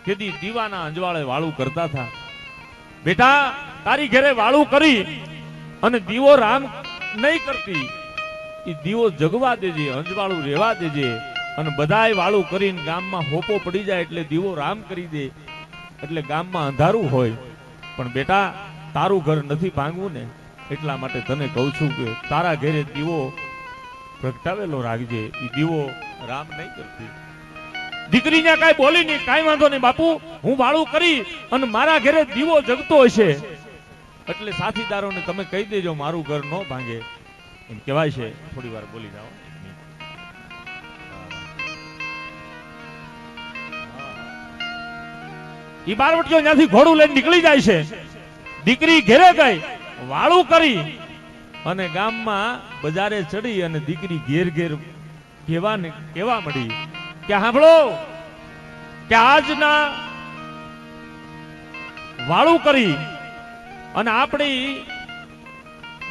તેથી દીવાના અંજવાળે વાળું કરતા હતા. બેટા તારી ઘરે વાળું કરી અને દીવો રામ નહીં કરતી, એ દીવો જગવા દેજે, અંજવાળું રહેવા દેજે. અને બધાય વાળું કરીને ગામમાં હોપો પડી જાય એટલે દીવો રામ કરી દે, એટલે ગામમાં અંધારું હોય. પણ બેટા તારું ઘર નથી ભાંગવું ને, એટલા માટે તને કહું છું કે તારા ઘરે દીવો પ્રગટાવેલો રાખજે, એ દીવો રામ નહીં કરતી. દીકરીને કાંઈ બોલી નહીં, કાંઈ વાંધો નહીં બાપુ, હું વાળું કરી અને મારા ઘરે દીવો જગતો હશે એટલે સાથીદારોને તમે કહી દેજો મારું ઘર ન ભાંગે એમ કહેવાય છે. થોડી વાર બોલી જાઓ. ઈ બારવટીઓ ત્યાંથી ઘોડું લઈને નીકળી જાય છે. દીકરી ઘરે ગઈ, વાળું કરી અને ગામમાં બજારે ચડી અને દીકરી ઘેર ઘેર કેવા મળી કે સાંભળો કે આજના વાળું કરી અને આપણી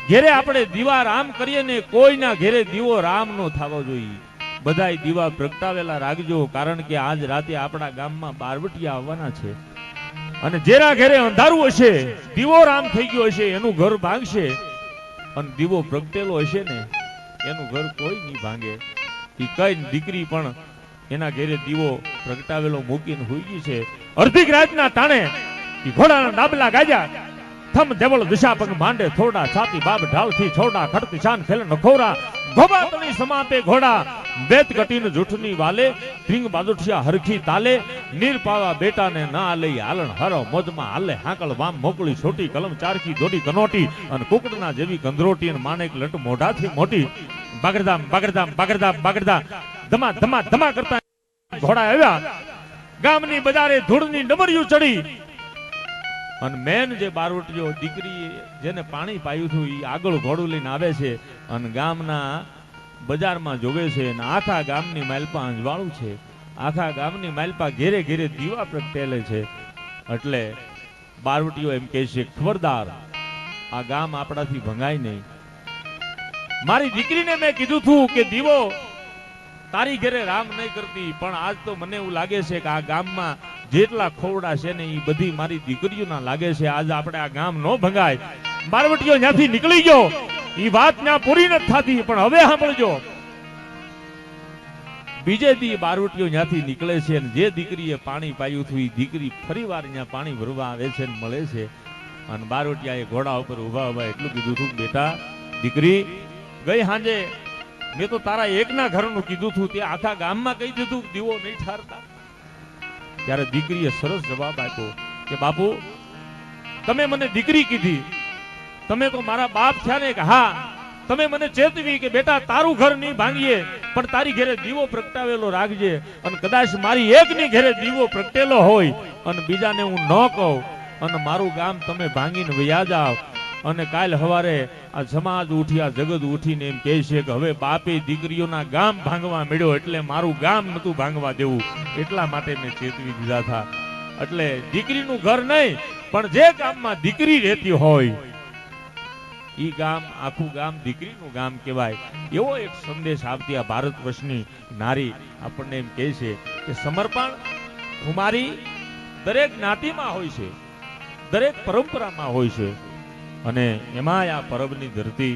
ઘેરે આપણે દીવા રામ કરીએ ને, કોઈના ઘેરે દીવો રામ નો થવો જોઈએ. બધાય દીવા પ્રગટાવેલા રાખજો, કારણ કે આજ રાતે આપણા ગામમાં બારવટિયા આવવાના છે અને જેના ઘરે અંધારું હશે, દીવો રામ થઈ ગયો હશે, એનું ઘર ભાંગશે. અને દીવો પ્રગટેલો હશે ને એનું ઘર કોઈ નહીં ભાંગે. એ કઈ દીકરી પણ એના ઘરે દીવો પ્રગટાવેલો મૂકીને હોઈ ગઈ છે અડધી રાતના ટાણે ઈ ઘોડાના ડાબલા ગાજ્યા થમ દેવળ દિશા પગ માંડે થોડા છાતી બાબ ઢાલથી છોડા ખડતી શાન ખેલ નખોરા ગોબા તણી સમાપે ઘોડા બેત કટીન જૂઠની વાલે ત્રિંગ બાદુઠિયા હરખી તાલે નીર પાવા બેટાને ના લઈ હાલણ હરો મોજમાં હાલે હાકળ વામ મોકળી છોટી કલમ ચારકી દોડી કનોટી અને કુકડના જેવી કંદરોટી અને માણેક લટ મોઢાથી મોટી બાગરદામ બાગરદામ બાગરદામ બાગરદામ ધમા ધમા ધમા કરતા ઘોડા આવ્યા ગામની બજારે ધૂળની ડમરિયું ચડી અને મેન જે બારવટીયો દીકરી જેને પાણી પાયું હતું એ આગળ ઘોડું લઈને આવે છે અને ગામના બજારમાં જોવે છે અને આખા ગામની માલપા અંજવાળું છે, આખા ગામની માલપા ઘેરે ઘેરે દીવા પ્રગટેલે છે. એટલે બારવટીઓ એમ કહે છે, ખબરદાર આ ગામ આપણાથી ભંગાય નહીં. મારી દીકરીને મેં કીધું હતું કે દીવો તારી ઘરે રામ નહીં કરતી, પણ આજ તો મને એવું લાગે છે કે આ ગામમાં જેટલા ખોવડા છે ને એ બધી મારી દીકરીઓના લાગે છે. આજ આપણે આ ગામ નો ભંગાય. બારવટીઓ ત્યાંથી નીકળી ગયો. એ વાત ત્યાં પૂરી નથી થતી, પણ હવે સાંભળજો. બીજે દી બારવટીઓ ત્યાંથી નીકળે છે અને જે દીકરીએ પાણી પાયું હતું એ દીકરી ફરીવાર ત્યાં પાણી ભરવા આવે છે ને મળે છે. અને બારવટીયાએ ઘોડા ઉપર ઉભા ઉભા એટલું કીધું હતું, બેટા દીકરી ગઈ સાંજે મેં તો તારા એકના ઘરનું કીધું હતું, તે આખા ગામમાં કહી દીધું દીવો નહીં ઠારતા. ત્યારે દીકરીએ સરસ જવાબ આપ્યો કે બાપુ તમે મને દીકરી કીધી, તમે તો મારા બાપ થયા ને. કે હા, તમે મને ચેતવી કે બેટા તારું ઘર નહીં ભાંગીએ પણ તારી ઘરે દીવો પ્રગટાવેલો રાખજે. અને કદાચ મારી એકની ઘરે દીવો પ્રગટેલો હોય અને બીજાને હું ન કહું અને મારું ગામ તમે ભાંગીને વયા જાવ. અને કાલ સવારે આ સમાજ ઉઠી, આ જગત ઉઠીને એમ કહે છે કે હવે બાપે દીકરીઓના ગામ ભાંગવા મળ્યો એટલે મારું ગામ નતું ભાંગવા દેવું, એટલા માટે મેં ચેતવી દીધા હતા. એટલે દીકરીનું ઘર નહીં પણ જે ગામમાં દીકરી રહેતી હોય ઈ ગામ, આખું ગામ દીકરીનું ગામ કહેવાય. એવો એક સંદેશ આપતી આ ભારત વર્ષની નારી આપણને એમ કહે છે કે સમર્પણ કુમારી દરેક જ્ઞાતિમાં હોય છે, દરેક પરંપરામાં હોય છે. અને એમાંય આ પરબની ધરતી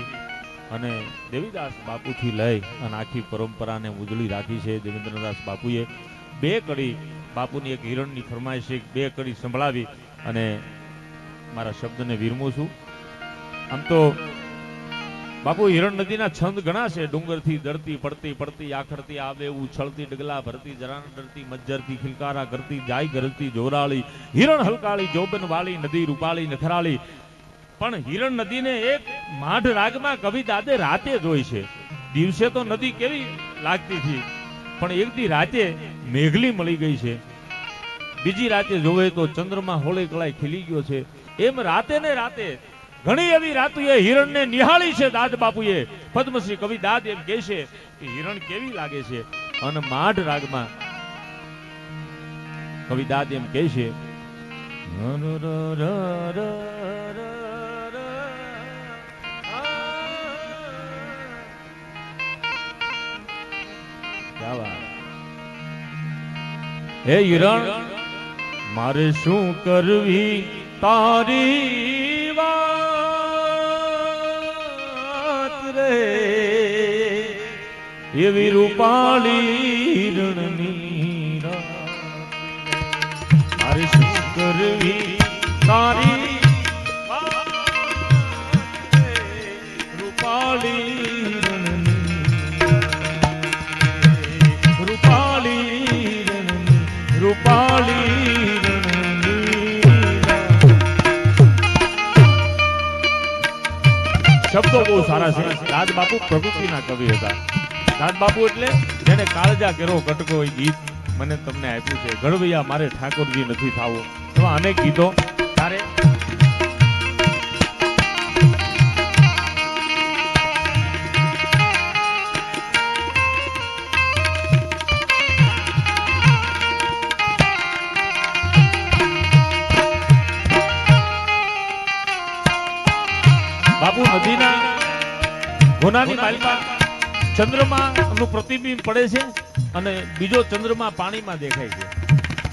અને દેવીદાસ બાપુથી લઈ અને આખી પરંપરાને ઉજળી રાખી છે. દેવેન્દ્રદાસ બાપુએ બે કડી બાપુની એક હિરણની ફરમાઈશ છે, બે કડી સંભળાવી અને મારા શબ્દને વિરમું છું. આમ તો બાપુ હિરણ નદીના છંદ ઘણા છે. ડુંગરથી દરતી પડતી પડતી આખડતી આવે ઉછળતી ડગલા ભરતી જરાન ડરતી મજ્જરથી ખિલકારા કરતી જાય ગરજતી જોરાળી હિરણ હલકાળી જોબન વાળી નદી રૂપાળી નખરાળી. પણ હિરણ નદીને એક માઢ રાગમાં કવિ દાદે રાતે જોઈ છે. દિવસે તો નદી કેવી લાગતી હતી પણ એક દી રાતે મેઘલી મળી ગઈ છે. બીજી રાતે જોવે તો ચંદ્રમાં હોળે કળાય ખીલી ગયો છે. એમ રાતે ને રાતે ઘણી એવી રાતુએ હિરણને નિહાળી છે. દાદ બાપુએ પદ્મશ્રી કવિ દાદ એમ કહે છે કે હિરણ કેવી લાગે છે. અને માઢ રાગમાં કવિ દાદ એમ કહે છે, હે હિરણ મારે શું કરવી તારી વાત રે, એવી રૂપાળી રણની મારે શું કરવી તારી રૂપાળી શબ્દો બહુ સારા છે. દાદ બાપુ પ્રકૃતિના કવિ હતા. દાદ બાપુ એટલે જેને કાળજા કેરો કટકો એ ગીત મને તમને આપ્યું છે. ઘડવૈયા મારે ઠાકોરજી નથી થાવો, એવા અનેક ગીતો. ત્યારે બાપુ નદીના ઘોનાની માલમાં ચંદ્રમા નું પ્રતિબિંબ પડે છે અને બીજો ચંદ્રમા પાણીમાં દેખાય છે.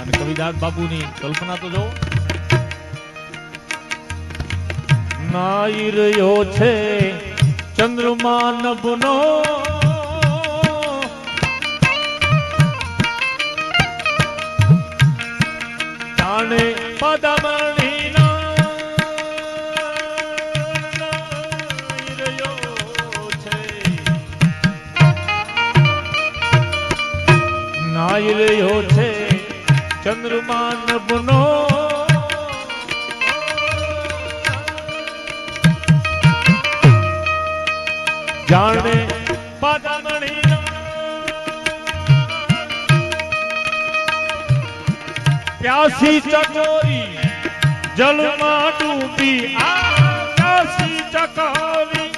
અને કવિદાસ બાપુની કલ્પના તો જો નાઈ રહ્યો છે ચંદ્રમા નભનો પદમણી નાઈ રહ્યો છે ચંદ્રમા નભનો જાણે પદમણી પ્યાસી ચકોરી જલમાં ડૂબી પ્યાસી ચકોરી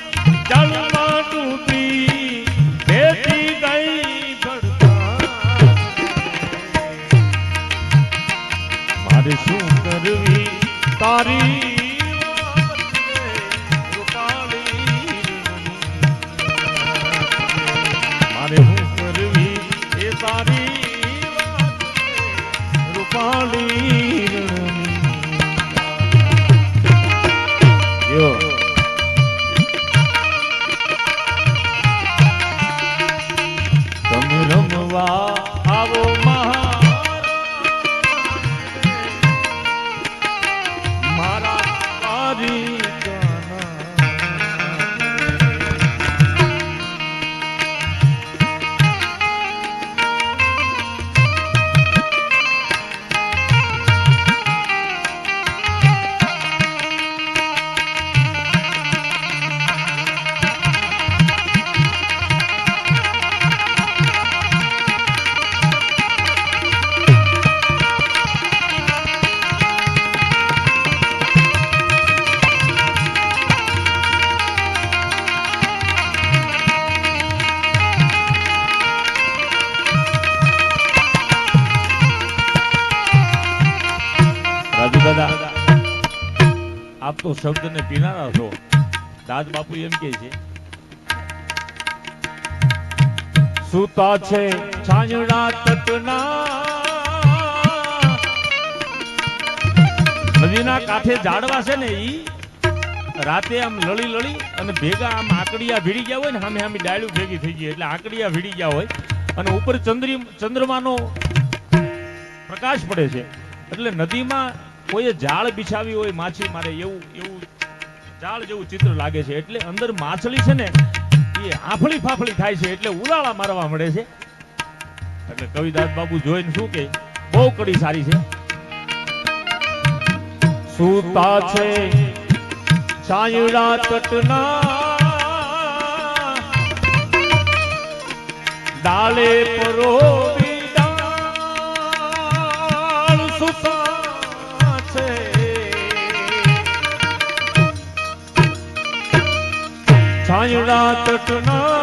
જલમાં ડૂબી બેઠી ગઈ ભડકા મારે શું કરવી તારી મારે શું કરવી એ તારી તમે રમવા આવો મારા તારી દાદા આપ તો શબ્દ ને પીનારા છો. દાદ બાપુ એમ કે છે સૂતા છે છાંયડા તટના નદીના કાંઠે ઝાડવા છે ને ઈ રાતે આમ લળી લળી અને ભેગા આમ આકડિયા ભીડી ગયા હોય ને સામે સામે ડાળ્યું ભેગી થઈ ગઈ એટલે આકડિયા ભીડી ગયા હોય અને ઉપર ચંદ્રમાનો પ્રકાશ પડે છે એટલે નદીમાં કોઈએ જાળ બિછાવી હોય માછી મારે એવું જાળ જેવું ચિત્ર લાગે છે એટલે અંદર માછલી છે ને એ આફળી ફાફળી થાય છે એટલે ઉલાળા મારવા મળે છે. એટલે કવિદાસ બાબુ જોઈને શું કે બહુ કડી સારી છે. સૂતા છે છાંયડા તટના ડાલે પરોવી ડાળ સૂતા છાંયડા તટના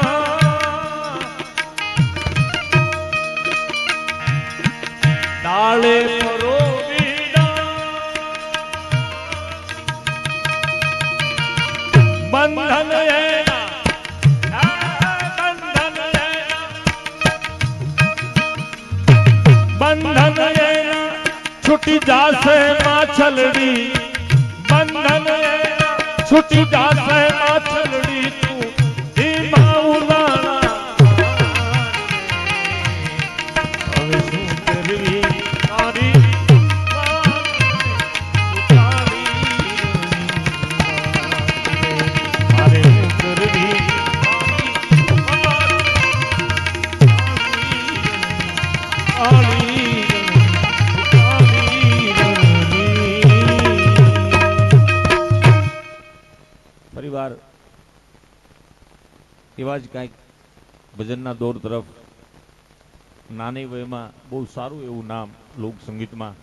ડાળે પરોવી બંધન બંધન છૂટી જાશે માછલડી બંધન છૂટી જાશે માછલડી તું ધીમા ઉલાળા હવે શું કરવી તારી મારે શું કરવી પરિવાર એવા જ કાંઈક ભજનના દોર તરફ નાની વયમાં બહુ સારું એવું નામ લોક સંગીતમાં